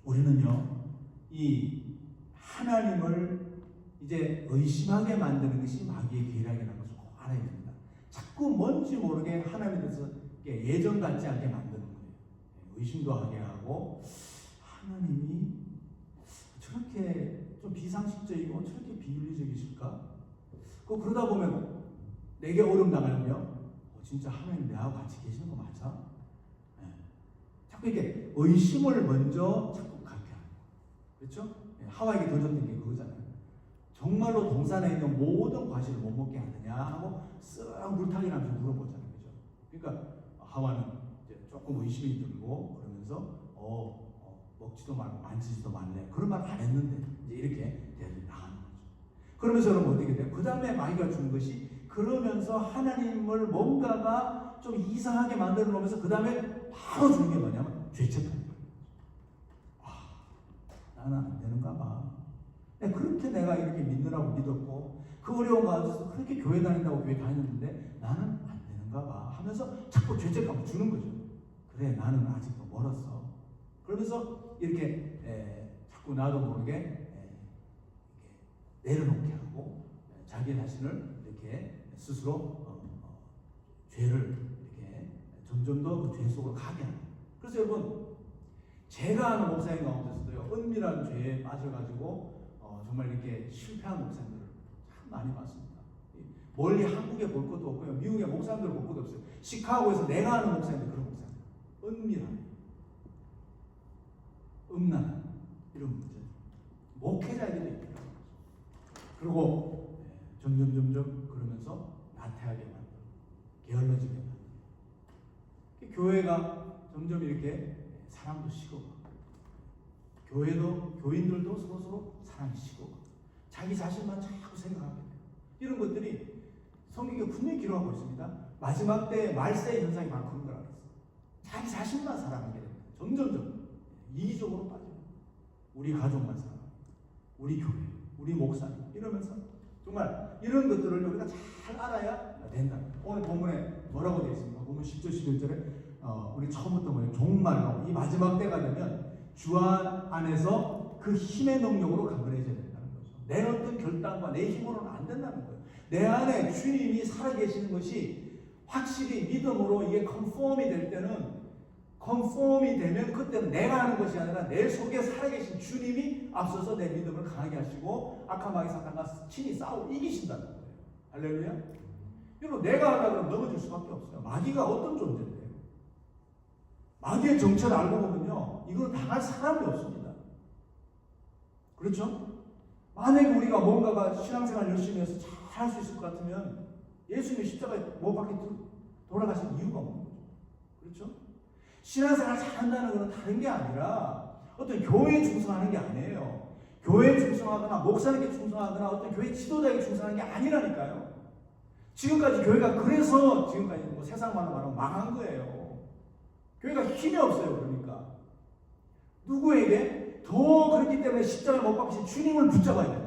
우리는요, 이 하나님을 이제 의심하게 만드는 것이 마귀의 계략이라는 것을 꼭 알아야 됩니다. 자꾸 뭔지 모르게 하나님에 대해서 예전 같지 않게 만드는 거예요. 의심도 하게 하고, 하나님이 저렇게 좀 비상식적이고 저렇게 비윤리적이실까? 그러다 보면 내게 어려움 당하면요, 진짜 하나님 내하고 같이 계시는 거 맞아? 네. 자꾸 이렇게 의심을 먼저 자꾸 갖게 하는 거예요. 그렇죠? 네. 하와에게 던졌던 게 그거잖아요. 정말로 동산에 있는 모든 과실을 못 먹게 하느냐 하고 쓱 물타기 하면서 물어보잖아요. 그죠? 그러니까 하와는 이제 조금 의심이 들고 그러면서 먹지도 말고 만지지도 말래. 그런 말 안 했는데 이제 이렇게 대답이 나가는 거죠. 그러면서 여러분 어떻게 돼요? 그 다음에 마귀가 준 것이, 그러면서 하나님을 뭔가가 좀 이상하게 만들어 놓으면서 그 다음에 바로 주는 게 뭐냐면 죄책감이에요. 나는 안 되는가 봐. 그렇게 내가 이렇게 믿느라고 믿었고 그 어려운 가운데서 그렇게 교회 다닌다고 교회 다녔는데 나는 안 되는가 봐 하면서 자꾸 죄책감을 주는 거죠. 그래, 나는 아직도 멀었어. 그러면서 이렇게 자꾸 나도 모르게 내려놓게 하고 자기 자신을 이렇게 스스로 죄를 이렇게 점점 더 그 죄 속으로 가게 하는. 그래서 여러분, 제가 아는 목사님 가운데서도요, 은밀한 죄에 빠져가지고 정말 이렇게 실패한 목사님들을 참 많이 봤습니다. 멀리 한국에 볼 것도 없고요, 미국에 목사님들 볼 것도 없어요. 시카고에서 내가 아는 목사님들, 그런 목사님, 은밀한, 음란한 이런 문제, 목회자에게도 있더라고요. 그리고 점점 그러면서 나태하게 만들고 게을러지게 만들고, 교회가 점점 이렇게 사람도 식어가고, 교인들도 서로 사람이 식어가고, 자기 자신만 자꾸 생각하게 돼요. 이런 것들이 성경에 분명히 기록하고 있습니다. 마지막 때 말세 현상이 바로 그런 거라고 했어요. 자기 자신만 사랑하게 됩니다. 점점 이기적으로 빠져요. 우리 가족만 사랑, 우리 교회, 우리 목사님, 이러면서 정말 이런 것들을 우리가 잘 알아야 된다. 오늘 본문에 뭐라고 되어 있습니까? 본문 10절 11절에 우리 처음부터 뭐예요? 정말로 이 마지막 때가 되면 주 안에서 그 힘의 능력으로 강건해져야 된다는 거죠. 내 어떤 결단과 내 힘으로는 안 된다는 거예요. 내 안에 주님이 살아계시는 것이 확실히 믿음으로 이게 컨폼이 될 때는, 컨폼이 되면 그때는 내가 하는 것이 아니라 내 속에 살아계신 주님이 앞서서 내 믿음을 강하게 하시고 악한 마귀 사탄과 친히 싸워 이기신다는 거예요. 할렐루야. 여러분, 내가 하려고 하면 넘어질 수밖에 없어요. 마귀가 어떤 존재인데요? 마귀의 정체를 알고 보면요, 이걸 당할 사람이 없습니다. 그렇죠? 만약에 우리가 뭔가가 신앙생활 열심히 해서 잘 할 수 있을 것 같으면 예수님이 십자가에 못 박혀 돌아가신 이유가 없는 거죠. 그렇죠? 신앙생활 잘한다는 것은 다른 게 아니라 어떤 교회에 충성하는 게 아니에요. 교회에 충성하거나 목사님께 충성하거나 어떤 교회 지도자에게 충성하는 게 아니라니까요. 지금까지 교회가 그래서 지금까지 뭐 세상만으로 말하면 망한 거예요. 교회가 힘이 없어요. 그러니까 누구에게 더 그렇기 때문에 십자가에 못 박히신 주님을 붙잡아야 돼요.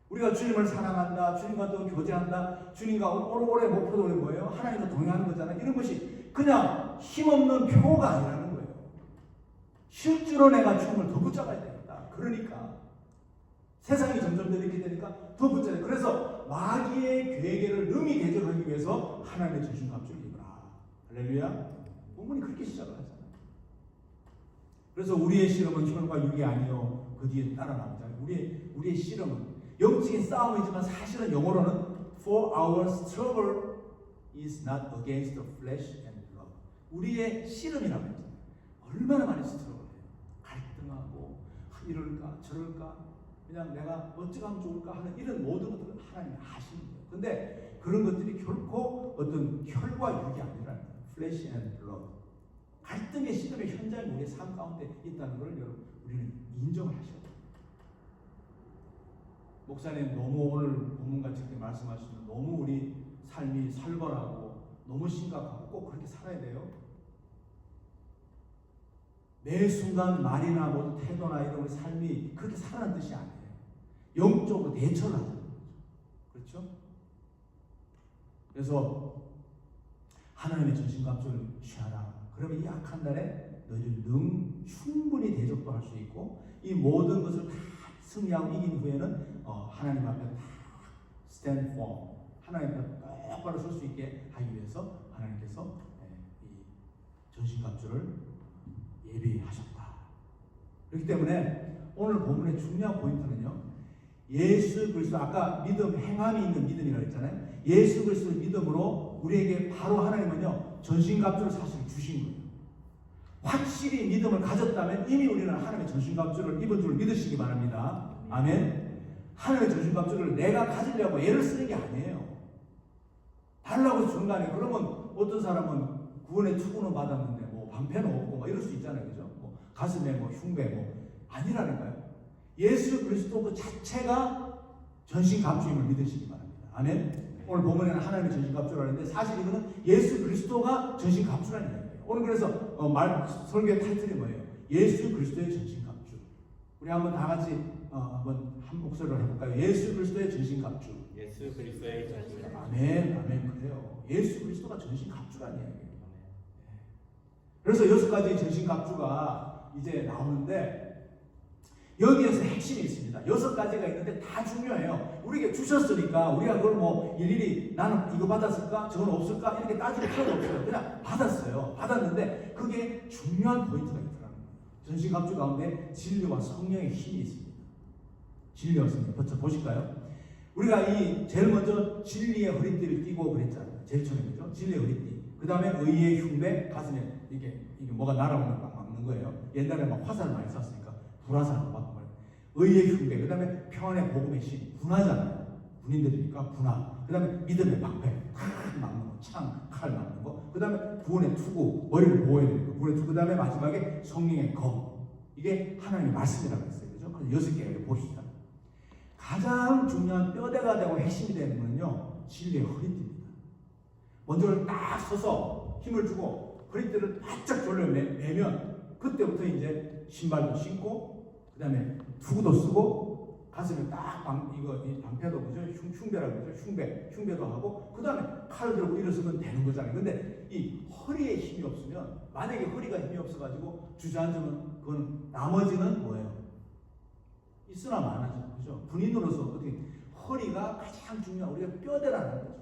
우리가 주님을 사랑한다, 주님과 또 교제한다, 주님과 오래 목표도 뭐예요? 하나님과 동행하는 거잖아요. 이런 것이 그냥 힘없는 표가 아니라는 거예요. 실제로 내가 주님을 더 붙잡아야 되겠다. 그러니까 세상이 점점 더 이렇게 되니까 더 붙잡아야 돼. 그래서 마귀의 괴계를 능히 대적하기 위해서 하나님의 전신갑주를 입으라. 할렐루야. 본문이 그렇게 시작을 하잖아요. 그래서 우리의 씨름은 혈과 육이 아니요 그 뒤에 따라 나오잖아요. 우리의 씨름은 영적인 싸움이지만 사실은 영어로는 For our struggle is not against the flesh and blood. 우리의 씨름이라고 했잖아요. 얼마나 많이 스트러글해요. 갈등하고 이럴까 저럴까 그냥 내가 어찌 하면 좋을까 하는 이런 모든 것들을 하나님이 하시는 거예요. 근데 그런 것들이 결코 어떤 혈과 육이 아니라 flesh and blood. 갈등의 씨름의 현장이 우리의 삶 가운데 있다는 걸 여러분 우리는 인정을 하셔야 돼요. 목사님 너무 오늘 본문같이 말씀하시는 너무 우리 삶이 살벌하고 너무 심각하고 꼭 그렇게 살아야 돼요. 매 순간 말이나 뭐 태도나 이런 우리 삶이 그렇게 살아가는 뜻이 아니에요. 영적으로 대처를 하는 거죠. 그렇죠? 그래서 하나님의 전신갑주를 취하라. 그러면 이 악한 날에 너희들 충분히 대적도 할 수 있고 이 모든 것을 다 승리하고 이긴 후에는 하나님 앞에 다 stand firm, 하나님 앞에 똑바로 설 수 있게 하기 위해서 하나님께서 이 전신갑주를 예비하셨다. 그렇기 때문에 오늘 본문의 중요한 포인트는요, 예수 그리스도, 아까 믿음, 행함이 있는 믿음이라고 했잖아요. 예수 그리스도의 믿음으로 우리에게 바로 하나님은요 전신갑주를 사실 주신 거예요. 확실히 믿음을 가졌다면 이미 우리는 하나님의 전신갑주를 입은 줄 믿으시기 바랍니다. 아멘. 하나님의 전신갑주를 내가 가지려고 애를 쓰는 게 아니에요. 달라고 주는 거 아니에요. 그러면 어떤 사람은 구원의 투구는 받았는데 뭐 방패는 없고 뭐 이럴 수 있잖아요. 그죠? 뭐 가슴에 뭐 흉배 뭐 아니라니까요. 예수 그리스도 그 자체가 전신갑주임을 믿으시기 바랍니다. 아멘. 오늘 본문에는 하나님의 전신갑주를 하는데 사실 이거는 예수 그리스도가 전신갑주라는 이야기예요. 오늘 그래서 설교의 타이틀이 뭐예요? 예수 그리스도의 전신갑주. 우리 한번 다 같이 한번 한 목소리로 해볼까요? 예수 그리스도의 전신갑주. 예수 그리스도의 전신갑주. 아멘, 아멘. 그래요. 예수 그리스도가 전신갑주라는 이야기예요. 그래서 6가지 전신갑주가 이제 나오는데 여기에서 핵심이 있습니다. 6가지가 있는데 다 중요해요. 우리에게 주셨으니까 우리가 그걸 뭐 일일이 나는 이거 받았을까? 저건 없을까? 이렇게 따질 필요가 없어요. 그냥 받았어요. 받았는데 그게 중요한 포인트가 있더라고요. 전신갑주 가운데 진리와 성령의 힘이 있습니다. 진리와 성령. 보실까요? 우리가 이 제일 먼저 진리의 허리띠를 띠고 그랬잖아요. 제일 처음에 그죠? 진리의 허리띠. 그 다음에 의의 흉배, 가슴에 이게 뭐가 날아오는 거 막는 거예요. 옛날에 막 화살을 많이 쐈으니까. 분화살로 막는 거예요. 의의 흉배, 그 다음에 평안의 복음의 신, 분화잖아요. 군인들이니까 분화. 그 다음에 믿음의 방패, 탁 막는 거, 창, 칼 막는 거. 그 다음에 구원의 투구, 머리를 보호해야 되는 거. 구원의 투구, 그 다음에 마지막에 성령의 검. 이게 하나님의 말씀이라고 했어요. 그죠? 그래서 6개를 봅시다. 가장 중요한 뼈대가 되고 핵심이 되는 거는요, 진리의 허리띠입니다. 먼저 딱 서서 힘을 주고 허리띠를 바짝 졸려 매면 그때부터 이제 신발도 신고 그 다음에 투구도 쓰고 가슴에 딱 이 방패도 그죠? 흉배라고 그러죠? 흉배도 하고 그 다음에 칼을 들고 일어서면 되는 거잖아요. 근데 이 허리에 힘이 없으면 만약에 허리가 힘이 없어가지고 주저앉으면 그건 나머지는 뭐예요? 있으나 마나죠. 그죠? 군인으로서 어떻게 허리가 가장 중요한 우리가 뼈대라는 거죠.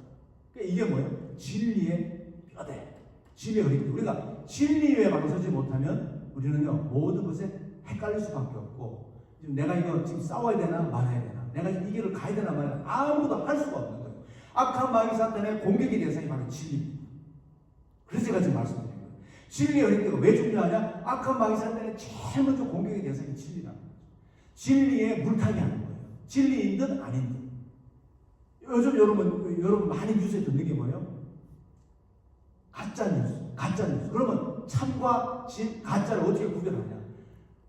그러니까 이게 뭐예요? 진리의 뼈대. 진리의 허리띠. 우리가 진리에 막서지 못하면 우리는요 모든 것에 헷갈릴 수밖에 없고 지금 내가 이거 지금 싸워야 되나 말아야 되나 내가 이 길을 가야 되나 말아야 되나 아무것도 할 수가 없는 거예요. 악한 마귀 사탄의 공격의 대상이 바로 진리입니다. 그래서 제가 지금 말씀드린 거예요. 진리의 허리띠가 왜 중요하냐? 악한 마귀 사탄의 제일 먼저 공격의 대상이 진리라는 거죠. 진리에 물타기 하는 거예요. 진리인 듯 아닌 듯. 요즘 여러분 많이 뉴스에 듣는 게 뭐예요? 가짜 뉴스. 그러면 참과 가짜를 어떻게 구별하냐?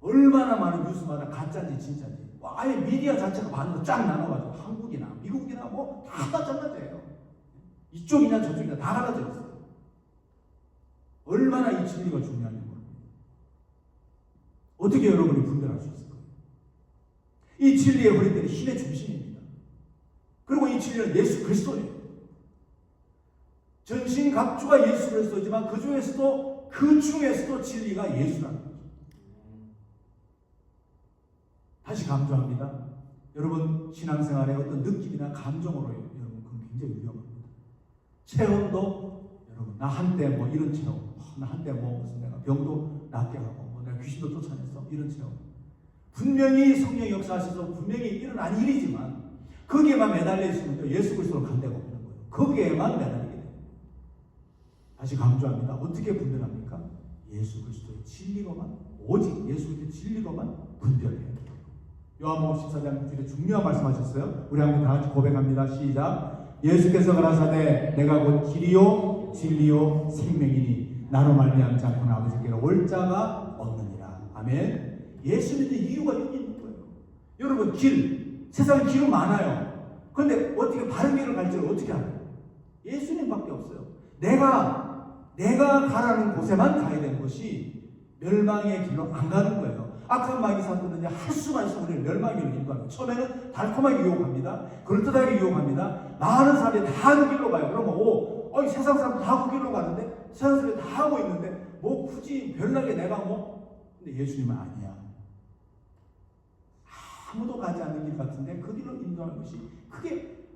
얼마나 많은 뉴스마다 가짜인지 진짜인지 아예 미디어 자체가 반으로 쫙 나눠가지고 한국이나 미국이나 뭐 다 마찬가지예요. 이쪽이나 저쪽이나 다 갈라져 있어요. 얼마나 이 진리가 중요한지 모릅니다. 어떻게 여러분이 분별할 수 있을까요? 이 진리의 허리띠는 힘의 중심입니다. 그리고 이 진리는 예수 그리스도예요. 전신갑주가 예수 그리스도지만 그 중에서도 진리가 예수라는 거죠. 다시 강조합니다. 여러분 신앙생활의 어떤 느낌이나 감정으로 여러분 그건 굉장히 위험합니다. 체험도 여러분 나 한때 뭐 이런 체험, 나 한때 뭐 무슨 내가 병도 낫게 하고 뭐 내가 귀신도 쫓아냈어 이런 체험. 분명히 성령이 역사하셔서 분명히 일어난 일이지만 거기에만 매달려 있으면 예수 그리스도로 간 데가 없는 거예요. 거기에만 매달리게 됩니다. 다시 강조합니다. 어떻게 분별합니까? 예수 그리스도의 진리로만, 오직 예수 그리스도의 진리로만 분별해야 돼요. 요한복음 14장 6절에 중요한 말씀하셨어요. 우리 한번 다 같이 고백합니다. 시작. 예수께서 가라사대 내가 곧 길이요 진리요 생명이니 나로 말미암지 않고는 아버지께로 올 자가 없느니라. 아멘. 예수 믿는 이유가 여기 있는 거예요. 여러분 세상 길은 많아요. 그런데 어떻게 바른 길을 갈지를 어떻게 알아요? 예수님밖에 없어요. 내가 가라는 곳에만 가야 되는 것이 멸망의 길로 안 가는 거예요. 악한 마귀 사탄은 할 수만 있으면 우리를 멸망의 길로 인도합니다. 처음에는 달콤하게 유혹합니다. 그럴듯하게 유혹합니다. 많은 사람들이 다 그 길로 가요. 그러면 세상 사람들 다 그 길로 가는데 세상 사람들이 다 하고 있는데 뭐 굳이 별나게 내가 근데 예수님은 아니야. 아무도 가지 않는 길 같은데 그 길로 인도하는 것이 그게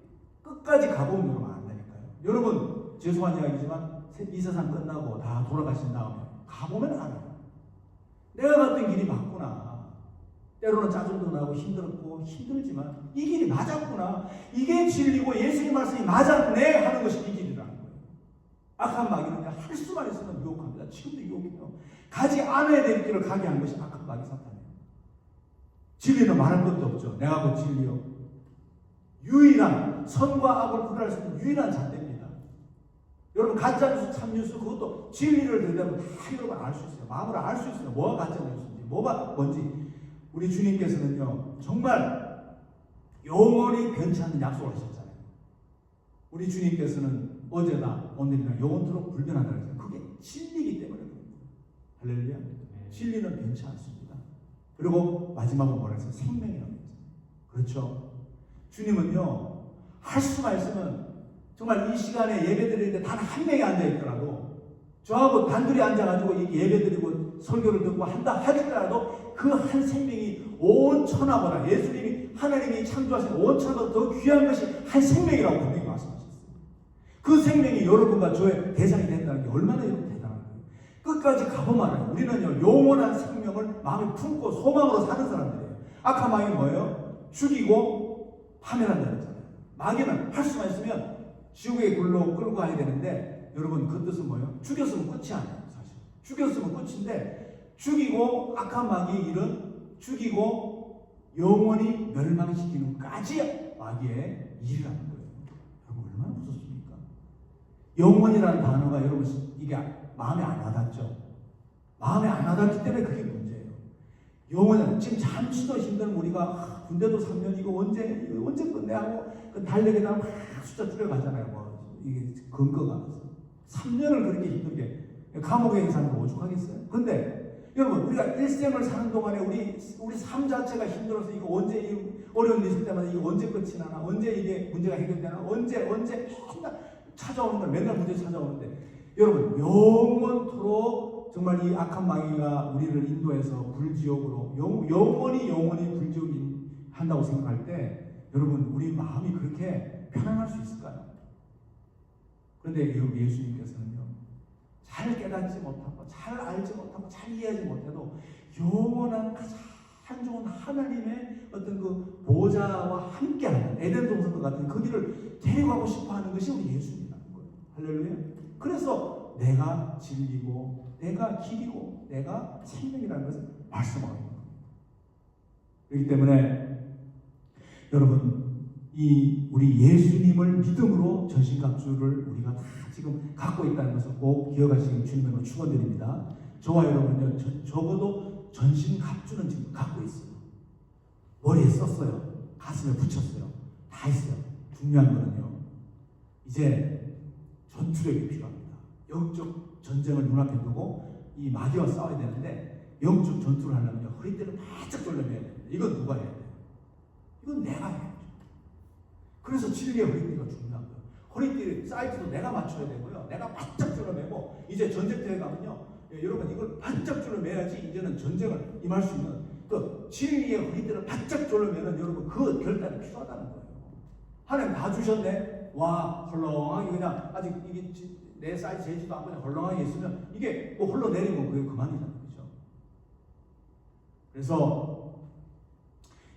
끝까지 가보면 여러분 안다니까요. 여러분 죄송한 이야기지만 이 세상 끝나고 다 돌아가신 다음에 가보면 알아요. 내가 갔던 길이 맞구나. 때로는 짜증도 나고 힘들지만 이 길이 맞았구나. 이게 진리고 예수님 말씀이 맞았네 하는 것이 이 길이라는 거예요. 악한 마귀는 할 수만 있으면 유혹합니다. 지금도 유혹해요. 가지 않아야 될 길을 가게 한 것이 악한 마귀 사탄이에요. 진리는 말할 것도 없죠. 내가 곧 진리요. 유일한 선과 악을 구별할 수 있는 유일한 잣대입니다. 여러분 가짜뉴스, 참뉴스 그것도 진리를 들으면 다 여러분 알 수 있어요. 마음으로 알 수 있어요. 뭐가 가짜뉴스인지 뭐가 뭔지. 우리 주님께서는요 정말 영원히 변치 않는 약속을 하셨잖아요. 우리 주님께서는 어제나 오늘이나 영원토록 불변한다고 했어요. 그게 진리이기 때문에 그렇습니다. 할렐루야. 진리는 변치 않습니다. 그리고 마지막으로 뭐라 했어요? 생명이라고 했어요. 그렇죠. 주님은요 할 수만 있으면 정말 이 시간에 예배 드릴 때 단 한 명이 앉아 있더라도 저하고 단둘이 앉아가지고 예배 드리고 설교를 듣고 한다 하더라도 그 한 생명이 온 천하보다 하나님이 창조하신 온 천하보다 더 귀한 것이 한 생명이라고 분명히 말씀하셨어요. 그 생명이 여러분과 저의 대상이 된다는 게 얼마나 여러분 대단한 거예요. 끝까지 가보면 알아요. 우리는요 영원한 생명을 마음에 품고 소망으로 사는 사람들이에요. 악한 마귀는 뭐예요? 죽이고 파멸한다 그랬잖아요. 마귀는 할 수만 있으면 지옥의 굴로 끌고 가야 되는데 여러분 그 뜻은 뭐예요? 죽였으면 끝이 아니에요. 사실 죽였으면 끝인데 죽이고 악한 마귀의 일은 죽이고 영원히 멸망시키는까지 마귀의 일이라는 거예요. 여러분 얼마나 무섭습니까? 영원이라는 단어가 여러분 이게 마음에 안 와닿죠? 마음에 안 와닿기 때문에 그게 문제예요. 영원은 지금 잠시도 힘든 우리가 군대도 3년이고 언제 끝내 하고 그 달력에다 막 숫자 줄여가잖아요. 뭐 이게 근거가 3년을 그렇게 힘들게 감옥에 있는 사람도 오죽하겠어요. 그런데 여러분 우리가 일생을 사는 동안에 우리 삶 자체가 힘들어서 이거 언제 이 어려운 일 있을 때마다 이거 언제 끝이 나나 언제 이게 문제가 해결되나 언제 맨날 찾아오는 거야. 맨날 문제 찾아오는데 여러분 영원토록 정말 이 악한 마귀가 우리를 인도해서 불지옥으로 영원히 불지옥이 한다고 생각할 때 여러분 우리 마음이 그렇게 편안할 수 있을까요? 그런데 여러분 예수님께서는요 잘 깨닫지 못하고 잘 알지 못하고 잘 이해하지 못해도 영원한 가장 좋은 하나님의 어떤 그 보좌와 함께하는 에덴 동산과 같은 그 길을 데려가고 싶어하는 것이 우리 예수님이라는 거예요. 할렐루야. 그래서 내가 진리고 내가 길이고 내가 생명이라는 것을 말씀하고 있는 겁니다. 그렇기 때문에 여러분 우리 예수님을 믿음으로 전신갑주를 우리가 다 지금 갖고 있다는 것을 꼭 기억하시길 주님으로 축원드립니다. 저와 여러분은요 적어도 전신 갑주는 지금 갖고 있어요. 머리에 썼어요. 가슴에 붙였어요. 다 했어요. 중요한 거는요. 이제 전투력이 필요합니다. 영적 전쟁을 눈앞에 두고 이 마귀와 싸워야 되는데 영적 전투를 하려면 허리띠를 바짝 졸라매야 됩니다. 이건 누가 해야 돼요? 이건 내가 해야죠. 그래서 진리의 허리띠가 중요한 거예요. 허리띠 사이즈도 내가 맞춰야 되고요. 내가 바짝 졸라매고 이제 전쟁터에 가면요. 여러분 이걸 바짝 졸라매야지 이제는 전쟁을 임할 수 있는 그 진리의 허리띠를 바짝 졸라매는 여러분 그 결단이 필요하다는 거예요. 하나님 다 주셨네. 와 헐렁하게 그냥 아직 이게 내 사이즈 재지도 않고 그냥 헐렁하게 있으면 이게 뭐 흘러내리면 그게 그만이잖아요. 그렇죠? 그래서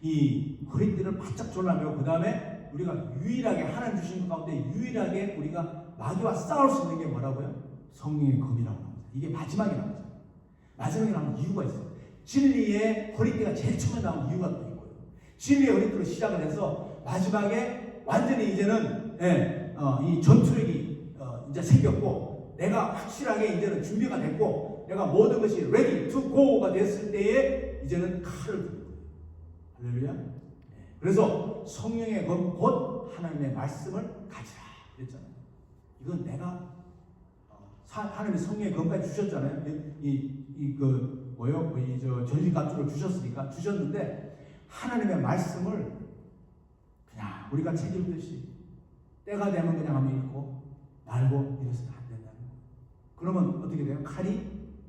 이 허리띠를 바짝 졸라매고 그 다음에 우리가 유일하게 하나님 주신 것 가운데 유일하게 우리가 마귀와 싸울 수 있는 게 뭐라고요? 성령의 검이라고 합니다. 이게 마지막에 나오죠. 마지막에 나오는 이유가 있어요. 진리의 허리띠가 제일 처음에 나온 이유가 또 있고요. 진리의 허리띠로 시작을 해서 마지막에 완전히 이제는 이 전투력이 이제 생겼고 내가 확실하게 이제는 준비가 됐고 내가 모든 것이 ready to go가 됐을 때에 이제는 칼을 들고 할렐루야. 그래서 성령의 검 곧 하나님의 말씀을 가지라 그랬잖아요. 이건 내가 하나님의 성령의 검까지 주셨잖아요. 전신갑주를 주셨으니까 주셨는데 하나님의 말씀을 그냥 우리가 책 읽듯이 때가 되면 그냥 한번 읽고 말고 이래서는 안 된다는 거예요. 그러면 어떻게 돼요? 칼이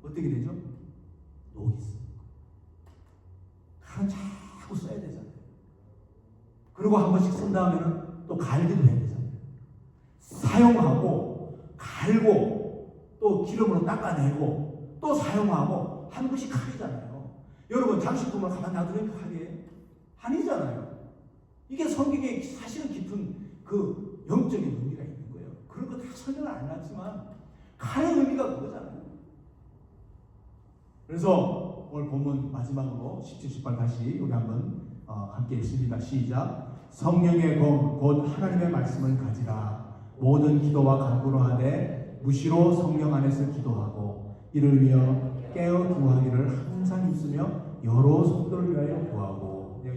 어떻게 되죠? 녹이 있어요. 칼은 자꾸 써야 되잖아요. 그리고 한 번씩 쓴 다음에는 또 갈기도 해야 되잖아요. 사용하고 갈고 또 기름으로 닦아내고 또 사용하고 하는 것이 칼이잖아요. 여러분 장식품을 가만 놔두는 게 칼이에요? 아니잖아요. 이게 성경에 사실은 깊은 그 영적인 의미가 있는 거예요. 그런 거 다 설명을 안 해놨지만 칼의 의미가 그거잖아요. 그래서 오늘 본문 마지막으로 17, 18 다시 우리 한번 함께 읽습니다. 시작. 성령의 검 곧 하나님의 말씀을 가지라. 모든 기도와 간구로 하되 무시로 성령 안에서 기도하고 이를 위하여 깨어 구하기를 항상 힘쓰며 여러 성도를 위하여 구하고.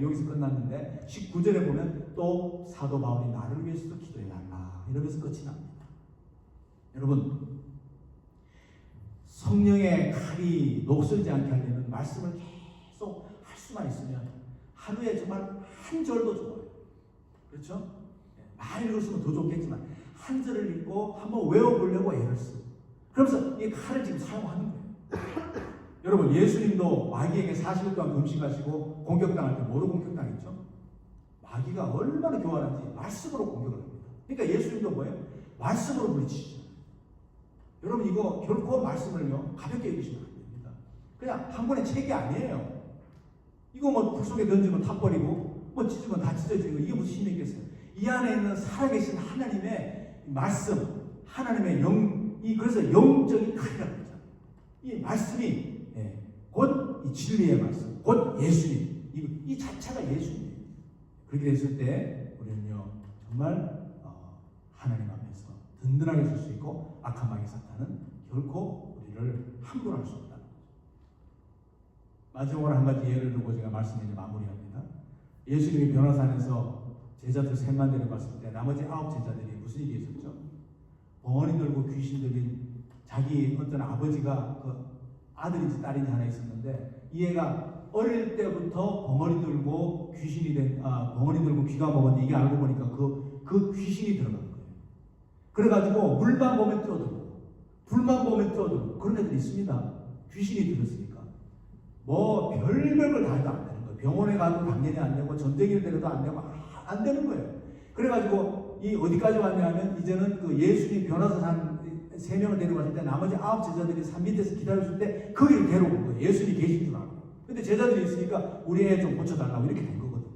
여기서 끝났는데 19절에 보면 또 사도 바울이 나를 위해서도 기도해달라 이러면서 끝이 납니다. 여러분 성령의 칼이 녹슬지 않게 하려면 말씀을 계속 할 수만 있으면 하루에 정말 한 절도 좋아요. 그렇죠? 많이 읽었으면 더 좋겠지만 한 절을 읽고 한번 외워보려고 애를 쓰고 그러면서 이 칼을 지금 사용하는 거예요. 여러분 예수님도 마귀에게 40일 동안 금식하시고 공격당할 때 뭐로 공격당했죠? 마귀가 얼마나 교활한지 말씀으로 공격을 합니다. 그러니까 예수님도 뭐예요? 말씀으로 물리치죠. 여러분 이거 결코 말씀을요 가볍게 여기시면 안 됩니다. 그냥 한 권의 책이 아니에요. 이거 뭐 불 속에 던지면 타 버리고 뭐 찢으면 다 찢어지고 이게 무슨 힘이 있겠어요? 이 안에 있는 살아계신 하나님의 말씀, 하나님의 그래서 영적인 칼이라고 하죠. 이 말씀이 곧 이 진리의 말씀, 곧 예수님, 이 자체가 예수님이에요. 그렇게 됐을 때 우리는요 정말 하나님 앞에서 든든하게 설 수 있고 악한 마귀 사탄은 결코 우리를 함부로 할 수 없다는 거죠. 마지막으로 한 가지 예를 들고 제가 말씀을 이제 마무리합니다. 예수님이 변화산에서 제자들 셋만 데려갔을 때 나머지 9 제자들이 무슨 일이 있었죠? 벙어리 들고 귀신 들린 자기 어떤 아버지가 그 아들인지 딸인지 하나 있었는데 이 애가 어릴 때부터 벙어리 들고 벙어리 들고 귀가 먹었는데 이게 알고 보니까 그 귀신이 들어간 거예요. 그래가지고 물만 보면 뛰어들고 불만 보면 뛰어들고 그런 애들이 있습니다. 귀신이 들었으니까 뭐 별별 걸 다 해도 안 되는 거예요. 병원에 가도 당연히 안 되고 전쟁일 때려도 안 되고 안 되는 거예요. 그래가지고 이 어디까지 왔냐면 이제는 그 예수님 변화사 한 3명을 데려갔을 때 나머지 9 제자들이 산 밑에서 기다렸을 때 거기를 데려온 거예요. 예수님이 계신 줄 알고. 근데 제자들이 있으니까 우리 애 좀 고쳐달라고 이렇게 된 거거든요.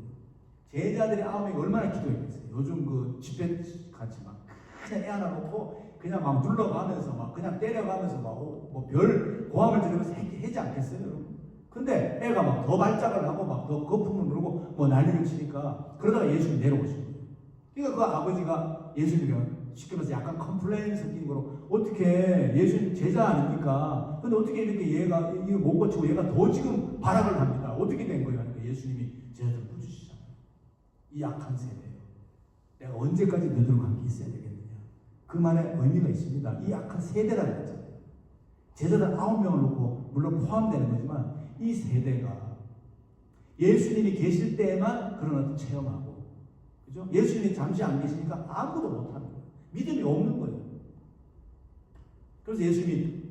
제자들이 9명이 얼마나 기도했겠어요. 요즘 그 집회 같이 막 그냥 애 하나 놓고 그냥 막 눌러가면서 막 그냥 때려가면서 막 뭐 별 고함을 지르면서 하지 않겠어요, 여러분? 근데 애가 막 더 발작을 하고 막 더 거품을 누르고 뭐 난리를 치니까 그러다가 예수님 내려오신 거예요. 그러니까 그 아버지가 예수님에게 쉽게 말해서 약간 컴플레인 섞인 거로 어떻게 예수님 제자 아닙니까? 근데 어떻게 이렇게 얘가 이거 못 고치고 얘가 더 지금 발악을 합니다. 어떻게 된 거예요? 하니까 예수님이 제자들 부주시잖아요. 이 약한 세대예요. 내가 언제까지 너희들과 함께 있어야 되겠느냐? 그 말에 의미가 있습니다. 이 약한 세대라는 거죠. 제자들 9명을 놓고 물론 포함되는 거지만 이 세대가 예수님이 계실 때에만 그런 어떤 체험하고, 그죠? 예수님이 잠시 안 계시니까 아무도 못하는 거예요. 믿음이 없는 거예요. 그래서 예수님이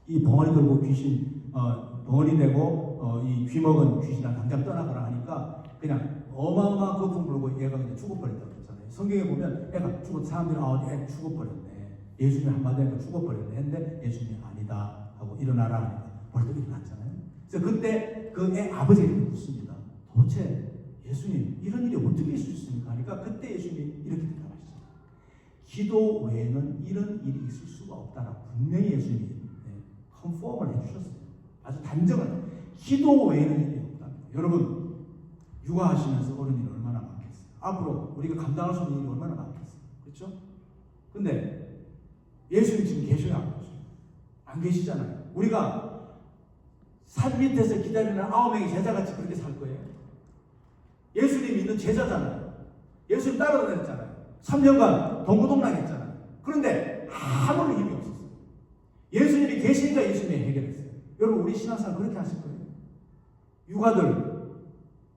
이 벙어리 들고 귀신, 벙어리 되고 이 귀먹은 귀신아 당장 떠나가라 하니까 그냥 어마어마한 거품 불고 얘가 그냥 죽어버렸다고 그랬잖아요. 성경에 보면 애가 사람들이 애 죽어버렸네. 예수님이 한마디 하니까 죽어버렸네 했는데 예수님이 아니다 하고 일어나라 하니까 벌떡 일어났잖아요. 그래서 그때 그 애 아버지에게 묻습니다. 도대체 예수님 이런 일이 어떻게 있을 수 있습니까? 하니까 그때 예수님이 이렇게 대답하셨어요. 기도 외에는 이런 일이 있을 수가 없다라 분명히 예수님이 컨펌을 해주셨어요. 아주 단정을. 기도 외에는 일이 없다는 거예요. 여러분 육아하시면서 어른 일이 얼마나 많겠어요. 앞으로 우리가 감당할 수 있는 일이 얼마나 많겠어요. 그렇죠? 근데 예수님 지금 계셔요, 안 계셔요? 안 계시잖아요. 우리가 산 밑에서 기다리는 9명의 제자같이 그렇게 살 거예요. 예수님 믿는 제자잖아요. 예수님 따라다녔잖아요. 3년간 동고동락했잖아요. 그런데 아무런 힘이 없었어요. 예수님이 계시니까 예수님이 해결했어요. 여러분 우리 신앙생활 그렇게 하실 거예요. 육아들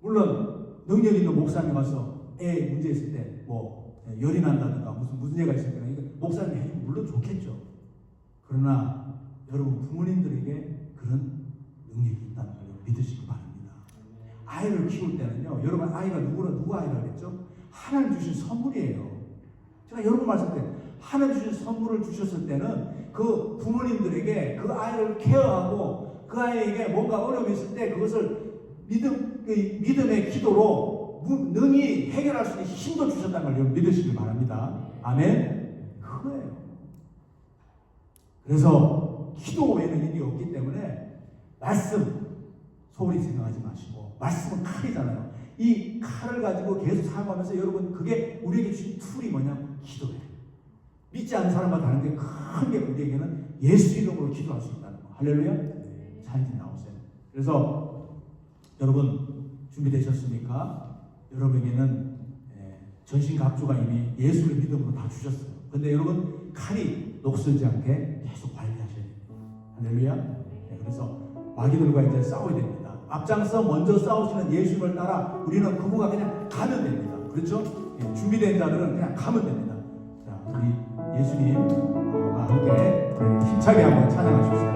물론 능력 있는 목사님 와서 애 문제 있을 때 뭐 열이 난다든가 무슨 얘가 있을 때는 목사님이 해주면 물론 좋겠죠. 그러나 여러분 부모님들에게 그런 능력이 있다는 걸 믿으시기 바랍니다. 아이를 키울 때는요, 여러분 아이가 누구 아이라 그랬죠? 하나님 주신 선물이에요. 제가 여러 번 말씀드렸어요. 하나님 주신 선물을 주셨을 때는 그 부모님들에게 그 아이를 케어하고 그 아이에게 뭔가 어려움이 있을 때 그것을 믿음의 기도로 능히 해결할 수 있는 힘도 주셨다는 걸 여러분 믿으시기 바랍니다. 아멘? 그거예요. 그래서 기도 외에는 일이 없기 때문에 말씀 소홀히 생각하지 마시고, 말씀은 칼이잖아요. 이 칼을 가지고 계속 사용하면서 여러분 그게 우리에게 주신 툴이 뭐냐면 기도예요. 믿지 않는 사람과 다른 게 큰 게 우리에게는 예수 이름으로 기도할 수 있다는 거. 할렐루야? 잘 나오세요. 그래서 여러분 준비되셨습니까? 여러분에게는 전신갑주가 이미 예수를 믿음으로 다 주셨어요. 근데 여러분 칼이 녹슬지 않게 계속 관리하셔야 됩니다. 할렐루야? 그래서 마귀들과 이제 싸워야 됩니다. 앞장서 먼저 싸우시는 예수님을 따라 우리는 그분과 그냥 가면 됩니다. 그렇죠? 준비된 자들은 그냥 가면 됩니다. 자, 우리 예수님과 함께 힘차게 한번 찬양하십시오.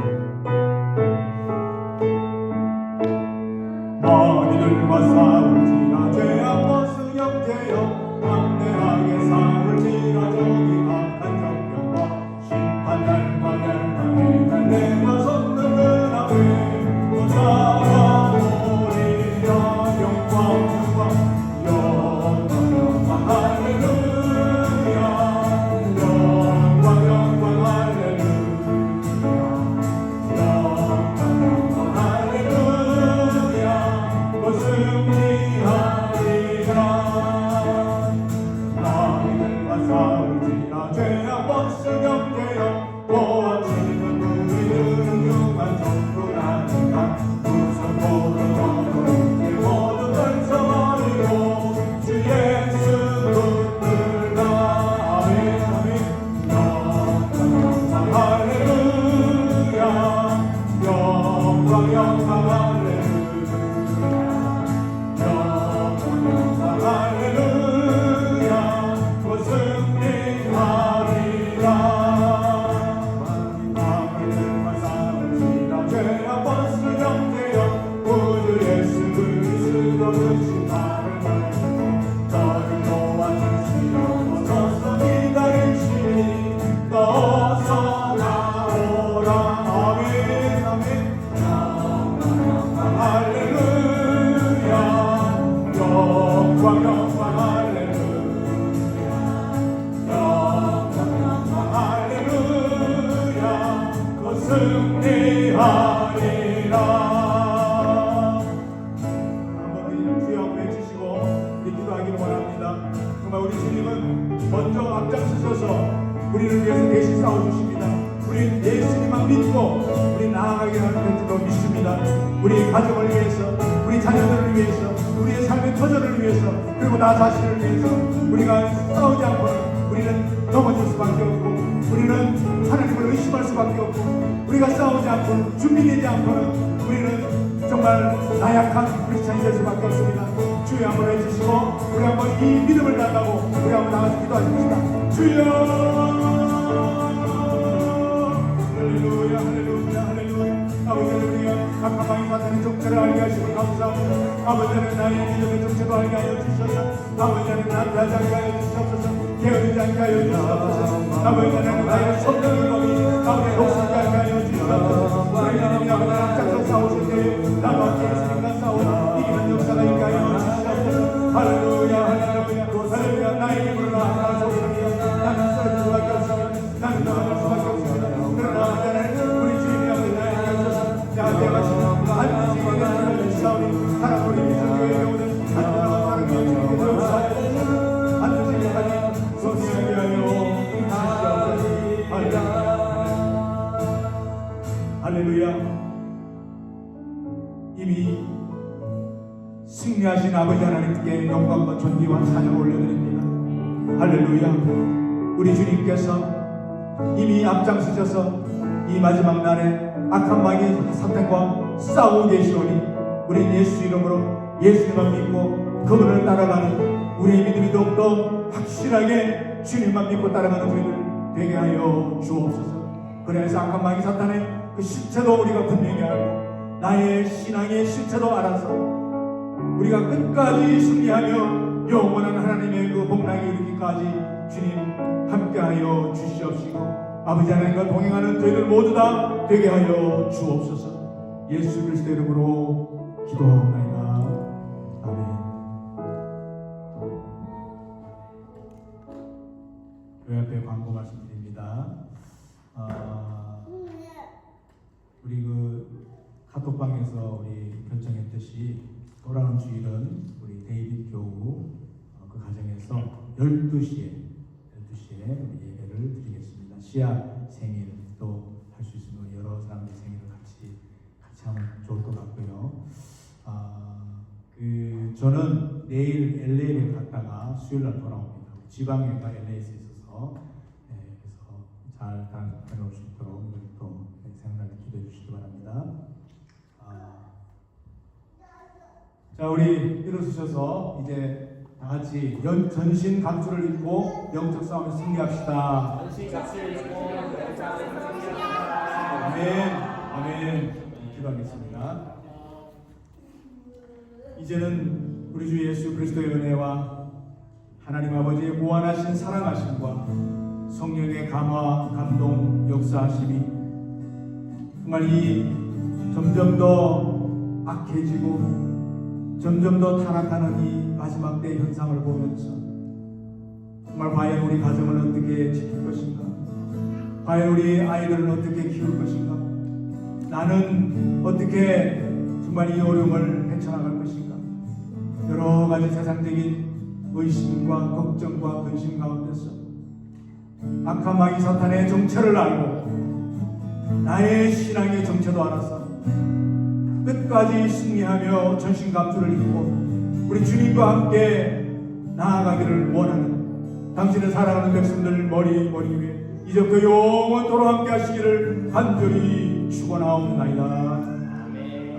마귀들과 싸울지라 죄악 버스 영제여, 담대하게 싸울지라 저기 악한 정병과 심판 날과 멸망에 내가 섰는 그 앞에 또 살아오리라. 영광 할렐루야, 영광 할렐루야, 승리하리라. 마귀들과 싸울지라 죄악 버스 영제여, 보아치는 우리는 흉한 정부라니까 무서워도 이제 모두 던져버리고 주 예수 붙들라. 아멘 아멘. 영광 할렐루야, 영광 할렐루야, 할렐루야, 승리하리라. 마귀들과 싸울지라 죄악 버스 영제여, 구주 예수 그리스도 주신 나를 걸고 너를 도와주시려고 서서 기다리시니 어서 나오라. 아멘 아멘. 영광 할렐루야, 영광 할렐루야, 영광 할렐루야, 승리하리라. 한번 우리 주여 외치시고 기도하기를 원합니다. 정말 우리 주님은 먼저 앞장서셔서 우리 가정을 위해서, 우리 자녀들을 위해서, 우리의 삶의 터전을 위해서, 그리고 나 자신을 위해서 우리가 싸우지 않고는 우리는 넘어질 수밖에 없고, 우리는 하나님을 의심할 수밖에 없고, 우리가 싸우지 않고는, 준비되지 않고는 우리는 정말 나약한 크리스찬이 될 수밖에 없습니다. 주여 한번 해주시고, 우리 한번 이 믿음을 나가고 우리 한번 나가서 기도하십시다. 주여, 할렐루야, 할렐루야, 할렐루야. 아버지는 우리가 각각 방이 사탄의 정체를 알게 하시고 감사합니다. 아버지는 나의 믿음의 정체도 알게 하여 주셔서, 아버지는 나를 하지 않게 하여 주시옵소서. 게으르지 않게 하여 주시옵소서. 아버지는 나의 성령의 법이 아버지의 독수리게 하여 주시옵소서. 우리 하나님 아버지 앞장서 싸우실 때에 나도 함께 있으니까 싸워 이기는 역사가 있게 하여 주시옵소서. 할렐루야, 할렐루야, 할렐루야. 나의 힘으로 나아가는 소리가 나는 쓰러질 수밖에 없으며 나는 나아갈 수밖에 없습니다. 그러나 아버지는 우리 주님이 아버지 나에게 하셔서 야곱의 하시는 반드시 이기는 주시옵소서. 사랑 우리 미성교회에 오는 한나라와 사랑의 주님께 주옵소서. 반드시 하나님 성령하게 하여 주시옵소서. 할렐루야. 이미 승리하신 아버지 하나님께 영광과 존귀와 찬양을 올려드립니다. 할렐루야. 우리 주님께서 이미 앞장서셔서 이 마지막 날에 악한 마귀 사탄과 싸우고 계시오니 우리는 예수 이름으로 예수님만 믿고 그분을 따라가는 우리의 믿음이 더욱더 확실하게 주님만 믿고 따라가는 저희들 되게 하여 주옵소서. 그래서 악한 마귀 사탄의 그 실체도 우리가 분명히 알고 나의 신앙의 실체도 알아서 우리가 끝까지 승리하며 영원한 하나님의 그 복락에 이르기까지 주님 함께하여 주시옵시고 아버지 하나님과 동행하는 저희들 모두 다 되게 하여 주옵소서. 예수 그리스도 이름으로 기도하옵나이다. 아멘. 교회 앞에 광고 말씀드립니다. 우리 그 카톡방에서 우리 결정했듯이 돌아오는 주일은 우리 데이빗 교우 그 가정에서 12시에 우리 예배를 드리겠습니다. 시아 생일도 할 수 있으면 여러 사람들 생일을 같이 하면 좋을 것 같고요. 저는 내일 LA에 갔다가 수요일날 돌아옵니다. 지방회가 LA에서 있어서 그래서 잘 다녀올 수 있도록 또 생각을 기도해 주시기 바랍니다. 자, 우리 일어서셔서 이제 다 같이 전신 갑주를 입고 영적 싸움에 승리합시다. 아멘, 아멘. 기도하겠습니다. 이제는 우리 주 예수 그리스도의 은혜와 하나님 아버지의 무한하신 사랑하심과 성령의 감화, 감동, 역사하심이 정말 이 점점 더 악해지고 점점 더 타락하는 이 마지막 때 현상을 보면서 정말 과연 우리 가정을 어떻게 지킬 것인가? 과연 우리 아이들은 어떻게 키울 것인가? 나는 어떻게 정말 이 어려움을 헤쳐나갈 것인가? 여러 가지 세상적인 의심과 걱정과 근심 가운데서 악한 마귀 사탄의 정체를 알고 나의 신앙의 정체도 알아서 끝까지 승리하며 전신갑주를 입고 우리 주님과 함께 나아가기를 원하는 당신의 사랑하는 백성들 머리 위에 이제부터 영원토록 함께 하시기를 간절히 축원하옵나이다. 아멘.